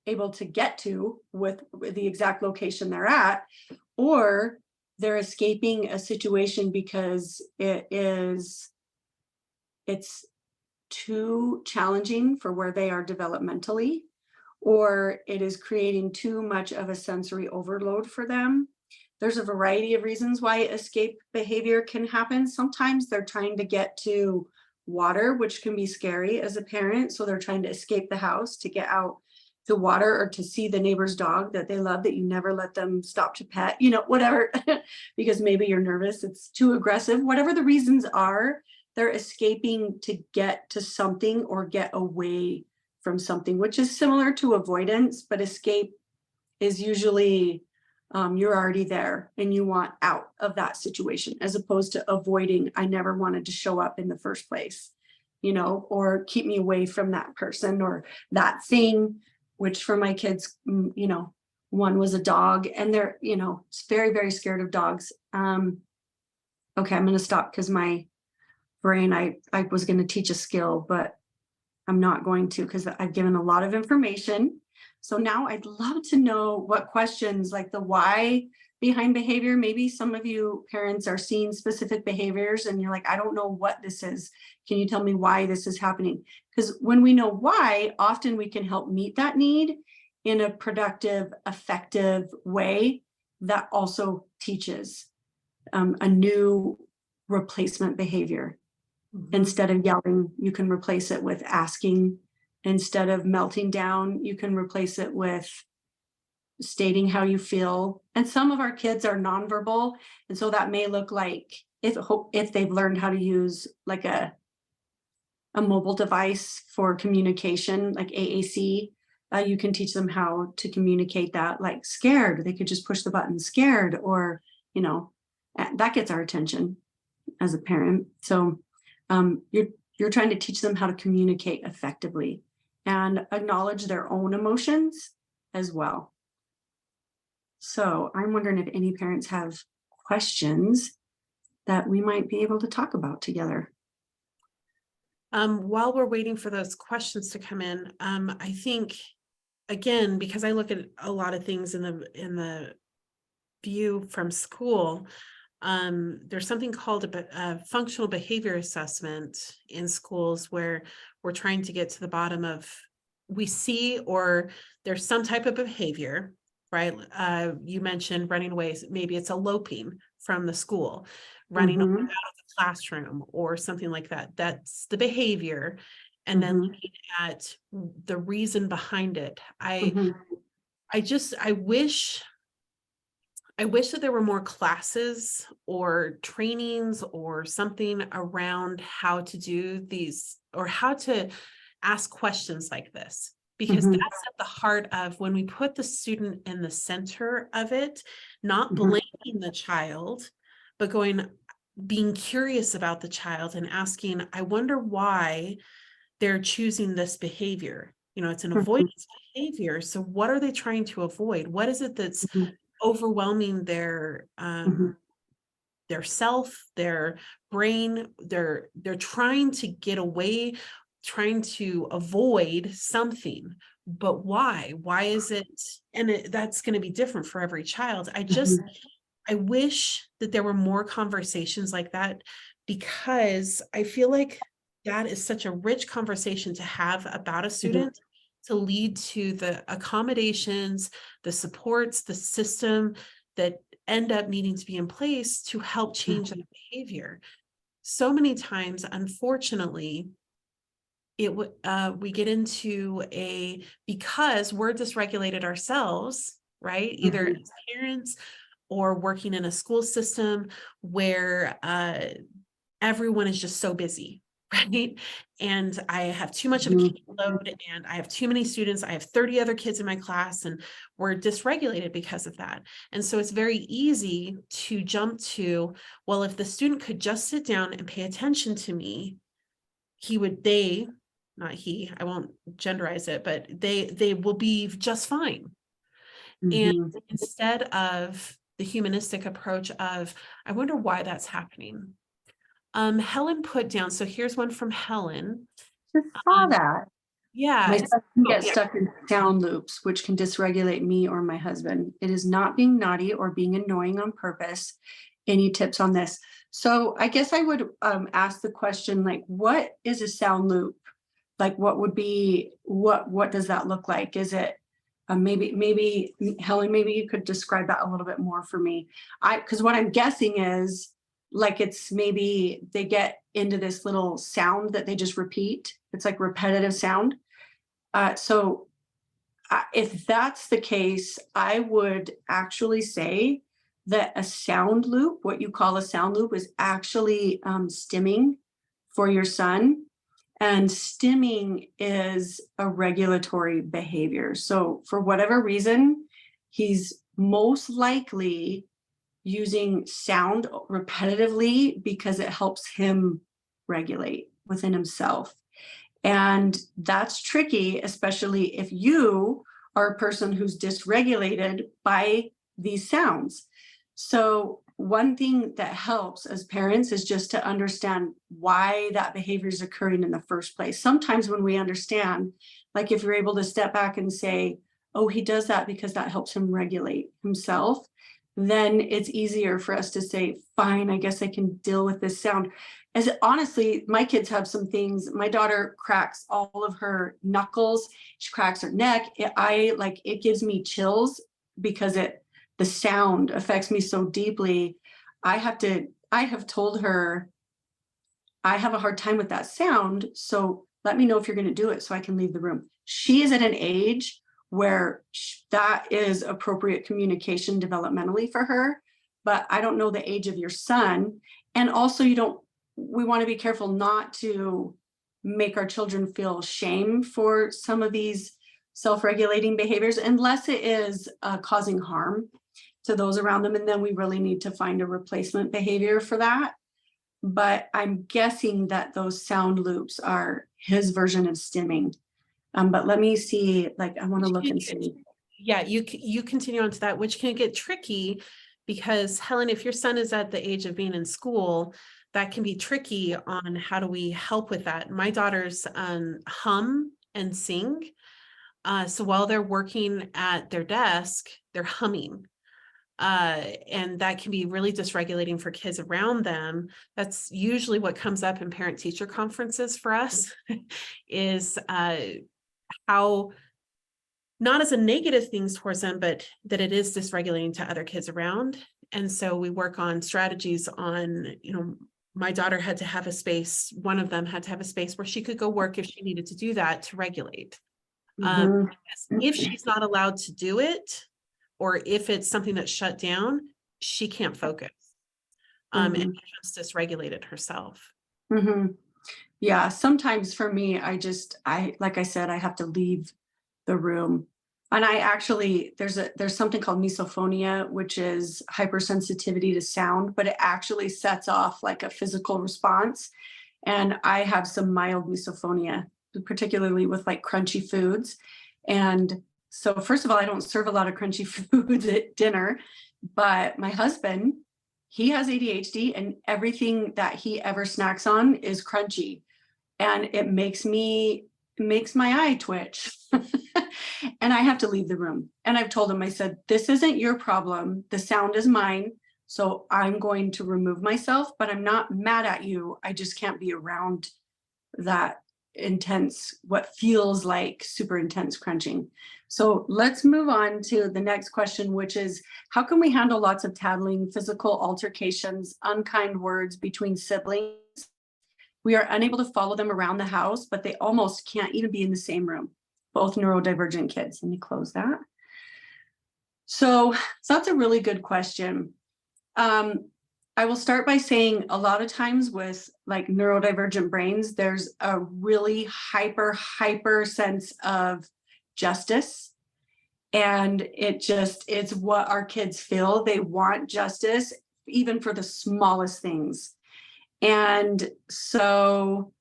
able to get to with the exact location they're at, or they're escaping a situation because it's too challenging for where they are developmentally, or it is creating too much of a sensory overload for them. There's a variety of reasons why escape behavior can happen. Sometimes they're trying to get to water, which can be scary as a parent. So they're trying to escape the house to get out to water, or to see the neighbor's dog that they love that you never let them stop to pet, whatever, because maybe you're nervous, it's too aggressive, whatever the reasons are, they're escaping to get to something or get away from something, which is similar to avoidance, but escape is usually you're already there and you want out of that situation, as opposed to avoiding, I never wanted to show up in the first place, or keep me away from that person or that thing, which for my kids, one was a dog, and they're, very, very scared of dogs. Okay, I'm going to stop because my brain, I was going to teach a skill, but I'm not going to, because I've given a lot of information. So now I'd love to know what questions, like the why behind behavior. Maybe some of you parents are seeing specific behaviors and you're like, I don't know what this is. Can you tell me why this is happening? Because when we know why, often we can help meet that need in a productive, effective way that also teaches a new replacement behavior. Instead of yelling, you can replace it with asking. Instead of melting down, you can replace it with stating how you feel. And some of our kids are nonverbal. And so that may look like if they've learned how to use like a mobile device for communication, like AAC, you can teach them how to communicate that, like scared. They could just push the button scared, or, you know, that gets our attention as a parent. So you're trying to teach them how to communicate effectively and acknowledge their own emotions as well. So I'm wondering if any parents have questions that we might be able to talk about together. While we're waiting for those questions to come in, I think, again, because I look at a lot of things in the view from school, there's something called a functional behavior assessment in schools where we're trying to get to the bottom of, we see, or there's some type of behavior, right? You mentioned running away. Maybe it's eloping from the school, running out of the classroom or something like that. That's the behavior. And then looking at the reason behind it. I wish that there were more classes or trainings or something around how to do these, or how to ask questions like this, because that's at the heart of when we put the student in the center of it, not blaming the child, but being curious about the child and asking, I wonder why they're choosing this behavior. You know, it's an avoidance behavior. So what are they trying to avoid? What is it that's overwhelming their self, their brain? They're trying to get away, trying to avoid something. But why is it? And that's going to be different for every child. I wish that there were more conversations like that, because I feel like that is such a rich conversation to have about a student, to lead to the accommodations, the supports, the system that end up needing to be in place to help change that behavior. So many times, unfortunately, we get into because we're dysregulated ourselves, right? Either as parents or working in a school system where everyone is just so busy, right? And I have too much of a caseload, and I have too many students. I have 30 other kids in my class, and we're dysregulated because of that. And so it's very easy to jump to, well, if the student could just sit down and pay attention to me, not he, I won't genderize it, but they will be just fine. And instead of the humanistic approach of, I wonder why that's happening. Helen put down, so here's one from Helen. Just saw that. Yeah. My son can get stuck in sound loops, which can dysregulate me or my husband. It is not being naughty or being annoying on purpose. Any tips on this? So I guess I would ask the question, like, what is a sound loop? Like, what does that look like? Is it maybe Helen, maybe you could describe that a little bit more for me. Because what I'm guessing is, like, it's maybe they get into this little sound that they just repeat. It's like repetitive sound. So if that's the case, I would actually say that a sound loop, what you call a sound loop, is actually stimming for your son. And stimming is a regulatory behavior. So for whatever reason, he's most likely using sound repetitively because it helps him regulate within himself. And that's tricky, especially if you are a person who's dysregulated by these sounds. So one thing that helps as parents is just to understand why that behavior is occurring in the first place. Sometimes when we understand, like if you're able to step back and say, oh, he does that because that helps him regulate himself, then it's easier for us to say, fine, I guess I can deal with this sound. As honestly, my kids have some things. My daughter cracks all of her knuckles. She cracks her neck. It gives me chills because the sound affects me so deeply. I have told her I have a hard time with that sound. So let me know if you're going to do it so I can leave the room. She is at an age where that is appropriate communication developmentally for her, but I don't know the age of your son. And also we want to be careful not to make our children feel shame for some of these self-regulating behaviors unless it is causing harm to those around them. And then we really need to find a replacement behavior for that. But I'm guessing that those sound loops are his version of stimming. But let me see, I want to look and see. Yeah, you continue on to that, which can get tricky because Helen, if your son is at the age of being in school, that can be tricky on how do we help with that. My daughters hum and sing. So while they're working at their desk, they're humming. And that can be really dysregulating for kids around them. That's usually what comes up in parent-teacher conferences for us is how, not as a negative things towards them, but that it is dysregulating to other kids around. And so we work on strategies on, my daughter had to have a space, one of them had to have a space where she could go work if she needed to do that to regulate. If she's not allowed to do it, or if it's something that's shut down, she can't focus. And becomes dysregulated herself. Yeah, sometimes for me, like I said, I have to leave the room. And there's something called misophonia, which is hypersensitivity to sound, but it actually sets off like a physical response. And I have some mild misophonia, particularly with like crunchy foods. And so first of all, I don't serve a lot of crunchy foods at dinner, but my husband, he has ADHD and everything that he ever snacks on is crunchy. And it makes my eye twitch. And I have to leave the room. And I've told him, I said, this isn't your problem. The sound is mine. So I'm going to remove myself, but I'm not mad at you. I just can't be around that intense, what feels like super intense crunching. So let's move on to the next question, which is, how can we handle lots of tattling, physical altercations, unkind words between siblings? We are unable to follow them around the house, but they almost can't even be in the same room. Both neurodivergent kids. Let me close that. So that's a really good question. I will start by saying a lot of times with like neurodivergent brains, there's a really hyper sense of justice. And it's what our kids feel. They want justice, even for the smallest things. And so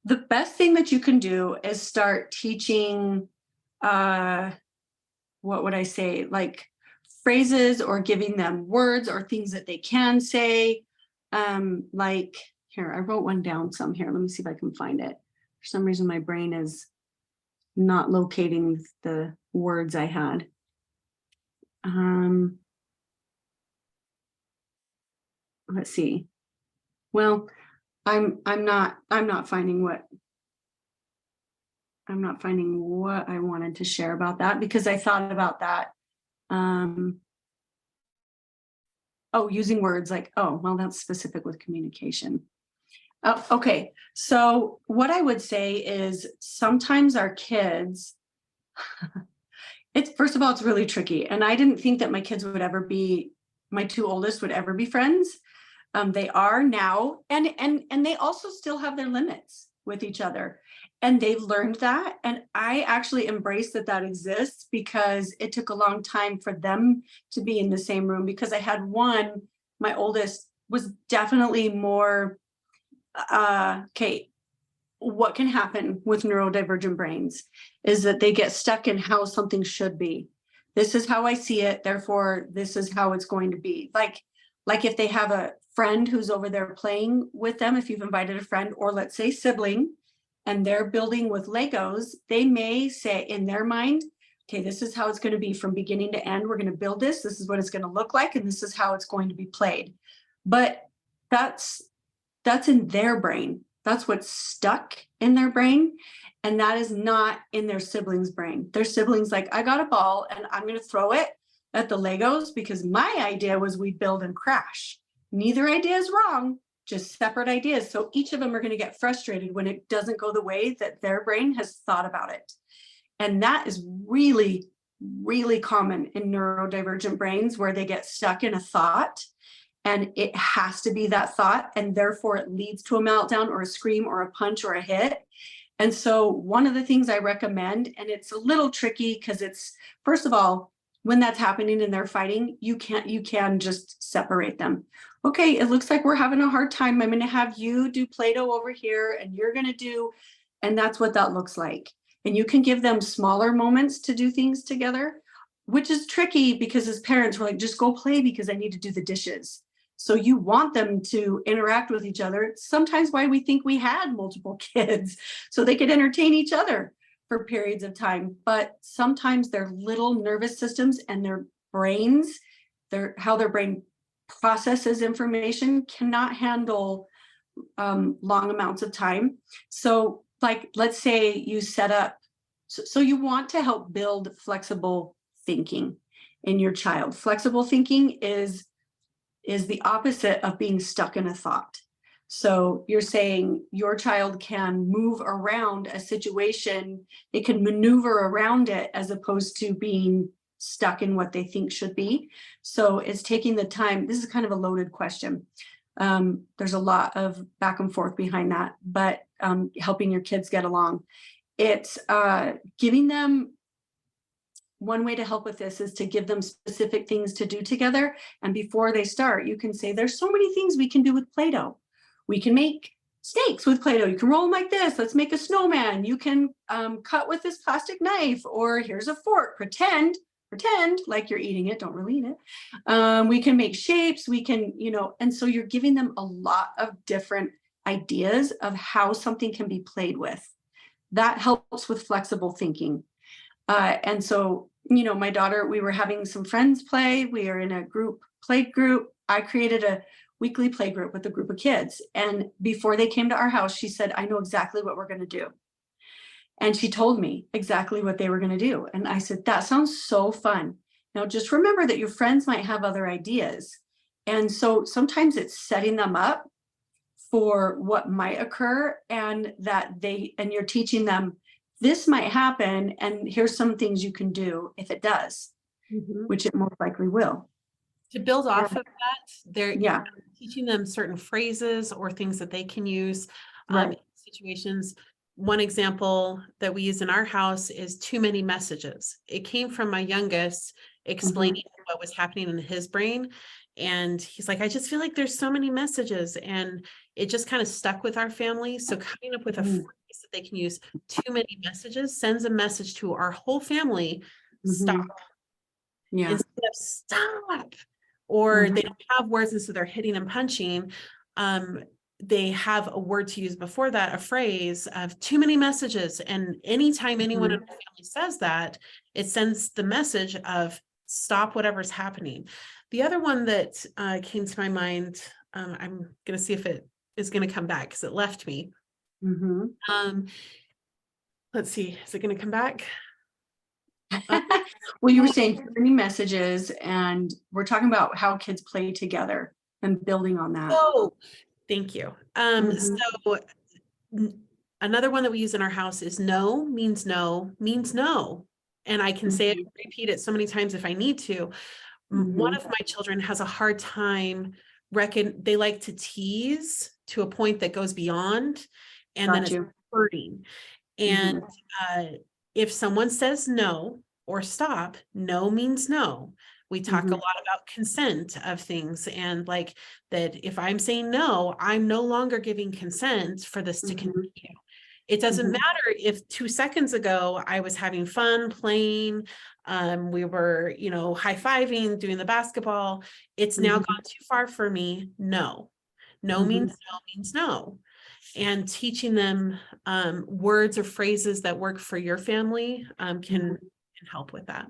the best thing that you can do is start teaching, what would I say, like phrases or giving them words or things that they can say. Like here, I wrote one down some here. Let me see if I can find it. For some reason, my brain is not locating the words I had. Let's see. Well, I'm not finding what I wanted to share about that because I thought about that. Using words like, oh, well, that's specific with communication. Okay, so what I would say is sometimes our kids, first of all, it's really tricky. And I didn't think that my two oldest would ever be friends. They are now, and they also still have their limits with each other. And they've learned that. And I actually embrace that exists because it took a long time for them to be in the same room because I had one, my oldest was definitely more, okay, what can happen with neurodivergent brains is that they get stuck in how something should be. This is how I see it. Therefore, this is how it's going to be. Like if they have a friend who's over there playing with them, if you've invited a friend or let's say sibling, and they're building with Legos, they may say in their mind, okay, this is how it's going to be from beginning to end. We're going to build this. This is what it's going to look like. And this is how it's going to be played. But that's in their brain. That's what's stuck in their brain. And that is not in their siblings' brain. Their siblings like, I got a ball and I'm going to throw it at the Legos because my idea was we'd build and crash. Neither idea is wrong, just separate ideas. So each of them are going to get frustrated when it doesn't go the way that their brain has thought about it. And that is really, really common in neurodivergent brains where they get stuck in a thought and it has to be that thought. And therefore it leads to a meltdown or a scream or a punch or a hit. And so one of the things I recommend, and it's a little tricky because it's, first of all, when that's happening and they're fighting, you can just separate them. Okay, it looks like we're having a hard time. I'm going to have you do Play-Doh over here and you're going to do, and that's what that looks like. And you can give them smaller moments to do things together, which is tricky because as parents, we're like, just go play because I need to do the dishes. So you want them to interact with each other. It's sometimes why we think we had multiple kids, so they could entertain each other for periods of time. But sometimes their little nervous systems and their brains, how their brain processes information cannot handle long amounts of time. So like, let's say you set up, so you want to help build flexible thinking in your child. Flexible thinking is the opposite of being stuck in a thought. So you're saying your child can move around a situation, it can maneuver around it as opposed to being stuck in what they think should be. So it's taking the time. This is kind of a loaded question. There's a lot of back and forth behind that, but helping your kids get along. It's giving them, one way to help with this is to give them specific things to do together. And before they start, you can say, there's so many things we can do with Play-Doh. We can make snakes with Play-Doh. You can roll them like this. Let's make a snowman. You can cut with this plastic knife, or here's a fork. Pretend like you're eating it. Don't really eat it. We can make shapes. We can, and so you're giving them a lot of different ideas of how something can be played with. That helps with flexible thinking. And so, my daughter, we were having some friends play. We are in a play group. I created a weekly play group with a group of kids. And before they came to our house, she said, I know exactly what we're going to do. And she told me exactly what they were going to do. And I said, that sounds so fun. Now, just remember that your friends might have other ideas. And so sometimes it's setting them up for what might occur, and you're teaching them, this might happen, and here's some things you can do if it does, which it most likely will. To build off of that, you're teaching them certain phrases or things that they can use Right. in situations. One example that we use in our house is too many messages. It came from my youngest explaining what was happening in his brain. And he's like, I just feel like there's so many messages. And it just kind of stuck with our family. So coming up with a phrase that they can use, too many messages, sends a message to our whole family, stop. Instead of stop. Or they don't have words, and so they're hitting and punching. They have a word to use before that, a phrase of too many messages. And anytime anyone in the family says that, it sends the message of stop whatever's happening. The other one that came to my mind, I'm going to see if it is going to come back because it left me. Let's see, is it going to come back? Well, you were saying too many messages, and we're talking about how kids play together and building on that. Oh, thank you. So another one that we use in our house is no means no means no. And I can say it, repeat it so many times if I need to. One of my children has a hard time, they like to tease to a point that goes beyond, and then it's hurting. And if someone says no or stop, no means no. We talk a lot about consent of things, and like that if I'm saying no, I'm no longer giving consent for this to continue. It doesn't matter if 2 seconds ago I was having fun playing, we were, high-fiving, doing the basketball. It's now gone too far for me. No. No means no means no. And teaching them words or phrases that work for your family can can help with that.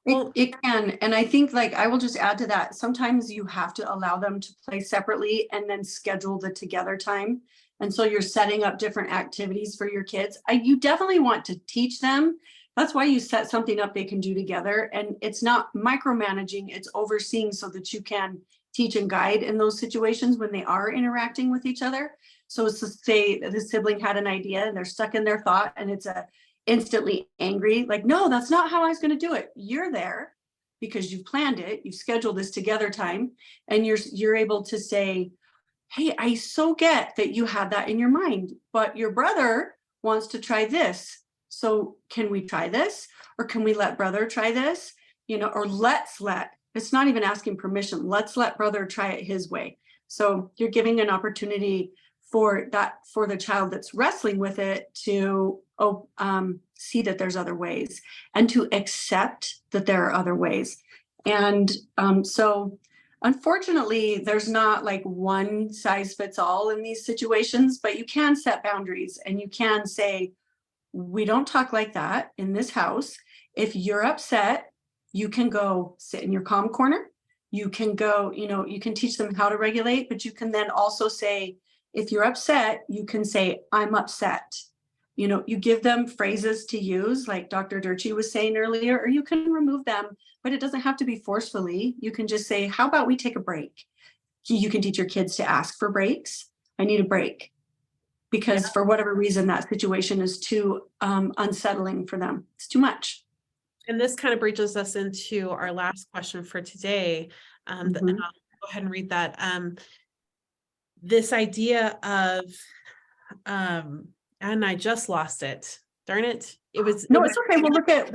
It, Well, it can. And I think, like, I will just add to that. Sometimes you have to allow them to play separately and then schedule the together time. And so you're setting up different activities for your kids. You definitely want to teach them. That's why you set something up they can do together. And it's not micromanaging, it's overseeing so that you can teach and guide in those situations when they are interacting with each other. So it's to say the sibling had an idea and they're stuck in their thought and it's a instantly angry, like, no, that's not how I was going to do it. You're there because you've planned it, you've scheduled this together time, and you're able to say, hey, I so get that you had that in your mind, but your brother wants to try this. So can we try this? Or can we let brother try this? Or it's not even asking permission. Let's let brother try it his way. So you're giving an opportunity for the child that's wrestling with it to see that there's other ways and to accept that there are other ways. And so unfortunately, there's not like one size fits all in these situations, but you can set boundaries and you can say, we don't talk like that in this house. If you're upset, you can go sit in your calm corner. You can go, you can teach them how to regulate, but you can then also say, if you're upset, you can say, I'm upset. You give them phrases to use, like Dr. Durtschi was saying earlier, or you can remove them, but it doesn't have to be forcefully. You can just say, how about we take a break? You can teach your kids to ask for breaks. I need a break. Because for whatever reason, that situation is too unsettling for them. It's too much. and this kind of bridges us into our last question for today. And I'll go ahead and read that. This idea of, and I just lost it. Darn it. It's okay. We'll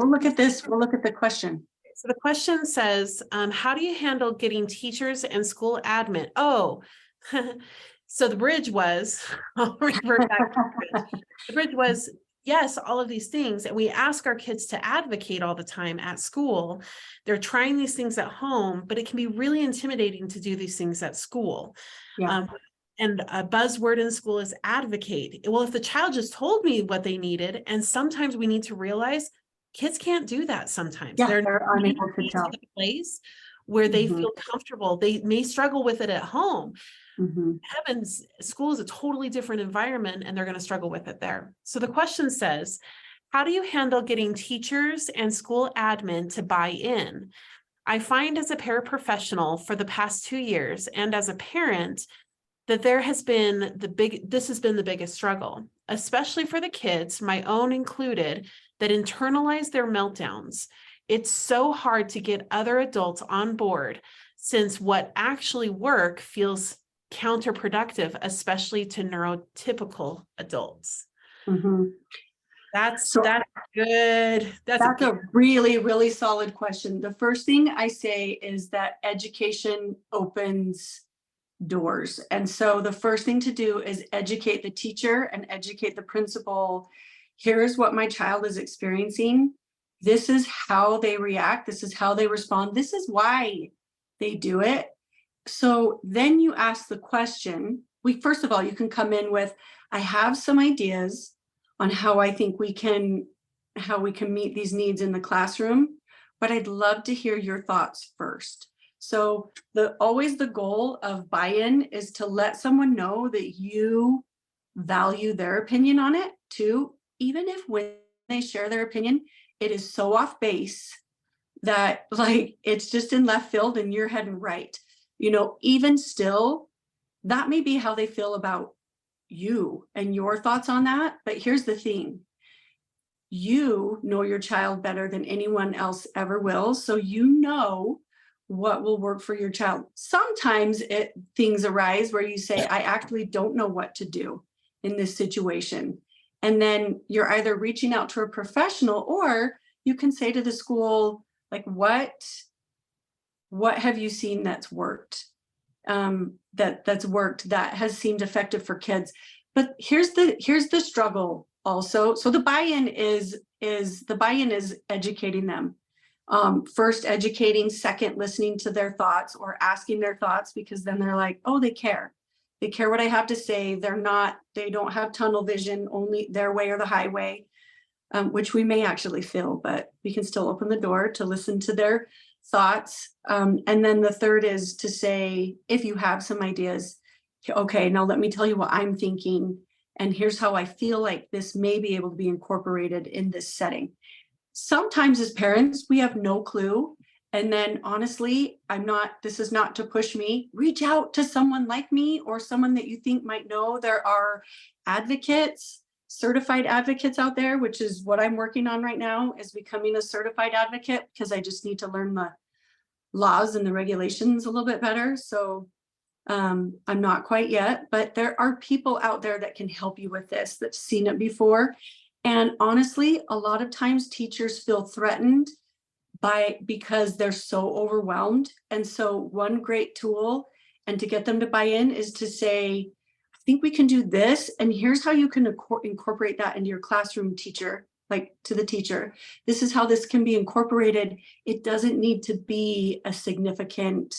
look at this. We'll look at the question. So the question says, how do you handle getting teachers and school admin? Oh, so the bridge was, I'll revert back to the bridge. The bridge was, yes, all of these things. And we ask our kids to advocate all the time at school. They're trying these things at home, but it can be really intimidating to do these things at school. Yeah. And a buzzword in school is advocate. Well, if the child just told me what they needed, and sometimes we need to realize kids can't do that sometimes. Yeah, they're unable to tell. The place where they feel comfortable. They may struggle with it at home. Heavens, school is a totally different environment and they're going to struggle with it there. So the question says, how do you handle getting teachers and school admin to buy in? I find as a paraprofessional for the past 2 years and as a parent that this has been the biggest struggle, especially for the kids, my own included, that internalize their meltdowns. It's so hard to get other adults on board since what actually work feels counterproductive, especially to neurotypical adults. That's good. That's a really, really solid question. The first thing I say is that education opens doors. And so the first thing to do is educate the teacher and educate the principal. Here is what my child is experiencing. This is how they react. This is how they respond. This is why they do it. So then you ask the question. First of all, you can come in with, I have some ideas on how I think we can meet these needs in the classroom, but I'd love to hear your thoughts first. So always the goal of buy-in is to let someone know that you value their opinion on it too, even if when they share their opinion, it is so off base that like it's just in left field and you're heading right. Even still, that may be how they feel about you and your thoughts on that. But here's the thing. You know your child better than anyone else ever will. So you know what will work for your child. Sometimes things arise where you say, I actually don't know what to do in this situation. And then you're either reaching out to a professional or you can say to the school, like, what have you seen that's worked? That's worked, that has seemed effective for kids. But here's the struggle also. So the buy-in is educating them. First educating, second listening to their thoughts or asking their thoughts, because then they're like, oh, they care what I have to say. They don't have tunnel vision, only their way or the highway. which we may actually feel, but we can still open the door to listen to their thoughts. And then the third is to say, if you have some ideas, okay, now let me tell you what I'm thinking. And here's how I feel like this may be able to be incorporated in this setting. Sometimes as parents, we have no clue. And then honestly, this is not to push me, reach out to someone like me or someone that you think might know. There are advocates, certified advocates out there, which is what I'm working on right now, is becoming a certified advocate, because I just need to learn the laws and the regulations a little bit better. So I'm not quite yet, but there are people out there that can help you with this, that's seen it before. And honestly, a lot of times teachers feel threatened because they're so overwhelmed. And so one great tool, and to get them to buy in, is to say, I think we can do this, and here's how you can incorporate that into your classroom, teacher, like to the teacher. This is how this can be incorporated. It doesn't need to be a significant,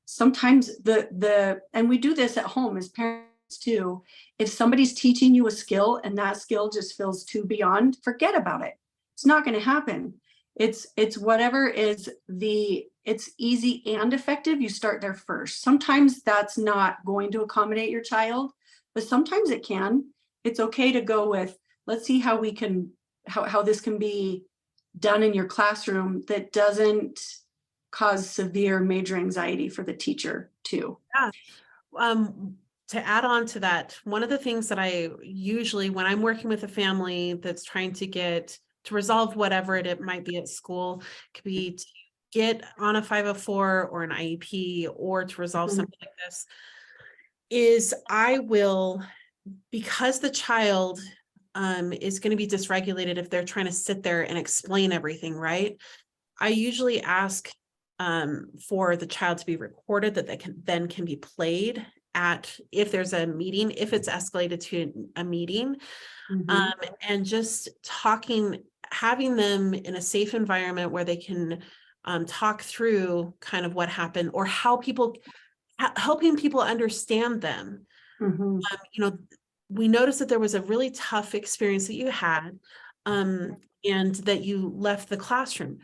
sometimes and we do this at home as parents too. If somebody's teaching you a skill and that skill just feels too beyond, forget about it. It's not going to happen. It's whatever is it's easy and effective. You start there first. Sometimes that's not going to accommodate your child, but sometimes it can. It's okay to go with, let's see how we can, how this can be done in your classroom that doesn't cause severe major anxiety for the teacher too. Yeah. To add on to that, one of the things that I usually, when I'm working with a family that's trying to resolve whatever it might be at school, could be to get on a 504 or an IEP, or to resolve something like this, is I will, because the child is going to be dysregulated if they're trying to sit there and explain everything, right? I usually ask for the child to be recorded, that they can be played if there's a meeting, if it's escalated to a meeting, and just having them in a safe environment where they can talk through kind of what happened, or helping people understand them. We noticed that there was a really tough experience that you had, and that you left the classroom.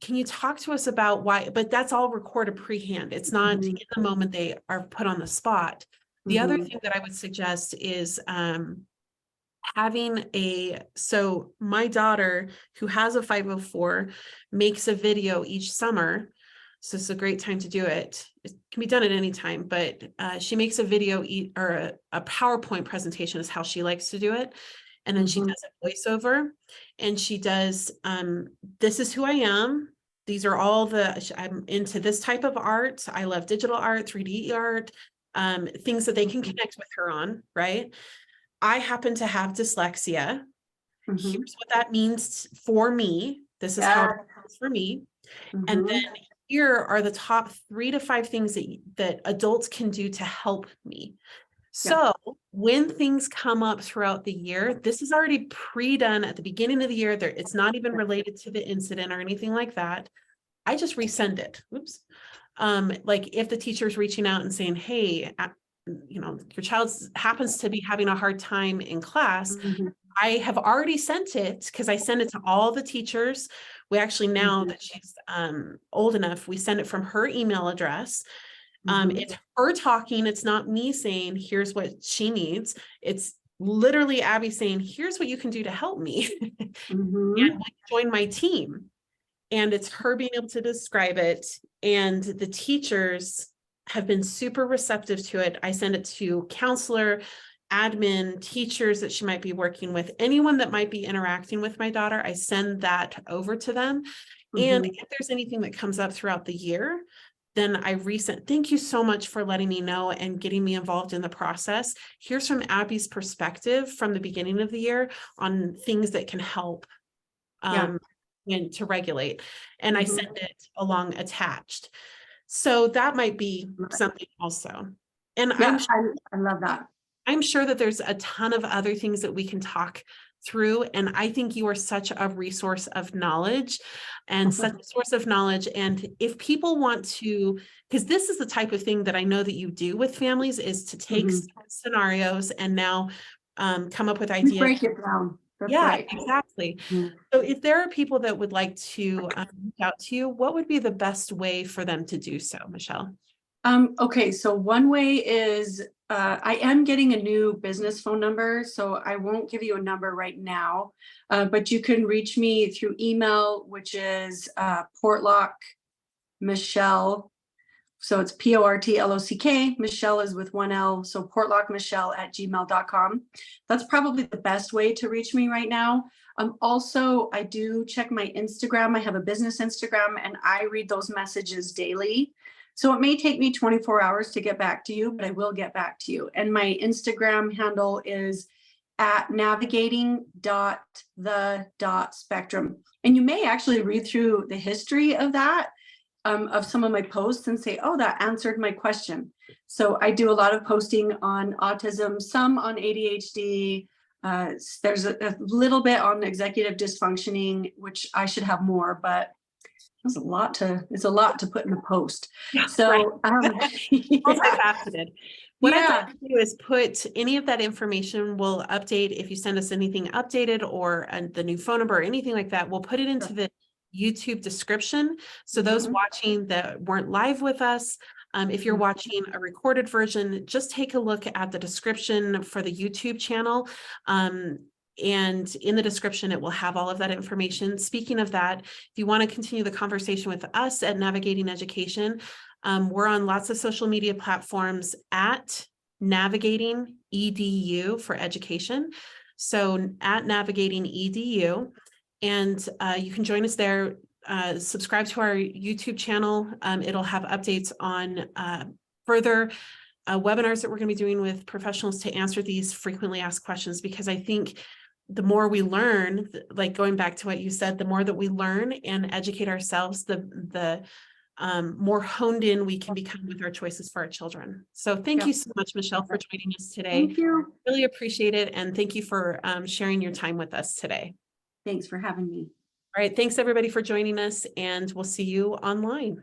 Can you talk to us about why? But that's all recorded pre-hand. It's not in the moment they are put on the spot. The other thing that I would suggest is so my daughter, who has a 504, makes a video each summer. So it's a great time to do it. It can be done at any time, but she makes a video or a PowerPoint presentation is how she likes to do it. And then she does a voiceover, and she does, this is who I am. These are all I'm into this type of art. I love digital art, 3D art, things that they can connect with her on, right? I happen to have dyslexia. Here's what that means for me. This is how it feels for me. And then here are the top 3 to 5 things that adults can do to help me. So when things come up throughout the year, this is already pre-done at the beginning of the year. It's not even related to the incident or anything like that. I just resend it. Oops. Like if the teacher's reaching out and saying, hey, your child happens to be having a hard time in class, I have already sent it, because I send it to all the teachers. We actually, now that she's old enough, we send it from her email address. It's her talking. It's not me saying, here's what she needs. It's literally Abby saying, here's what you can do to help me. And join my team. And it's her being able to describe it. And the teachers have been super receptive to it. I send it to counselor, admin, teachers that she might be working with, anyone that might be interacting with my daughter. I send that over to them. And if there's anything that comes up throughout the year, then I resent. Thank you so much for letting me know and getting me involved in the process. Here's from Abby's perspective from the beginning of the year on things that can help and to regulate. And I send it along attached. So that might be something also. And I love that. I'm sure that there's a ton of other things that we can talk through. And I think you are such a resource of knowledge and such a source of knowledge. And if people want to, because this is the type of thing that I know that you do with families, is to take scenarios and now come up with ideas. Break it down. That's Yeah, right. exactly. Mhm. So if there are people that would like to reach out to you, what would be the best way for them to do so, Michele? Okay, so one way is I am getting a new business phone number, so I won't give you a number right now, but you can reach me through email, which is Portlock Michele. So it's Portlock. Michele is with one L. So portlockmichele@gmail.com. That's probably the best way to reach me right now. Also, I do check my Instagram. I have a business Instagram and I read those messages daily. So it may take me 24 hours to get back to you, but I will get back to you. And my Instagram handle is at navigating.the.spectrum. And you may actually read through the history of that of some of my posts and say, oh, that answered my question. So I do a lot of posting on autism, some on ADHD. There's a little bit on executive dysfunctioning, which I should have more, but it's a lot to put in a post. Yeah, So yeah. multifaceted. What I'd Yeah. like to do is put any of that information, we'll update if you send us anything updated or the new phone number or anything like that, we'll put it into the YouTube description. So those watching that weren't live with us, if you're watching a recorded version, just take a look at the description for the YouTube channel. And in the description, it will have all of that information. Speaking of that, if you want to continue the conversation with us at Navigating Education, we're on lots of social media platforms at Navigating EDU for education. So at Navigating EDU, and you can join us there. Subscribe to our YouTube channel. It'll have updates on further webinars that we're going to be doing with professionals to answer these frequently asked questions, because I think the more we learn, like going back to what you said, the more that we learn and educate ourselves, the more honed in we can become with our choices for our children. So thank you so much, Michele, for joining us today. Thank you. Really appreciate it. And thank you for sharing your time with us today. Thanks for having me. All right. Thanks everybody for joining us, and we'll see you online.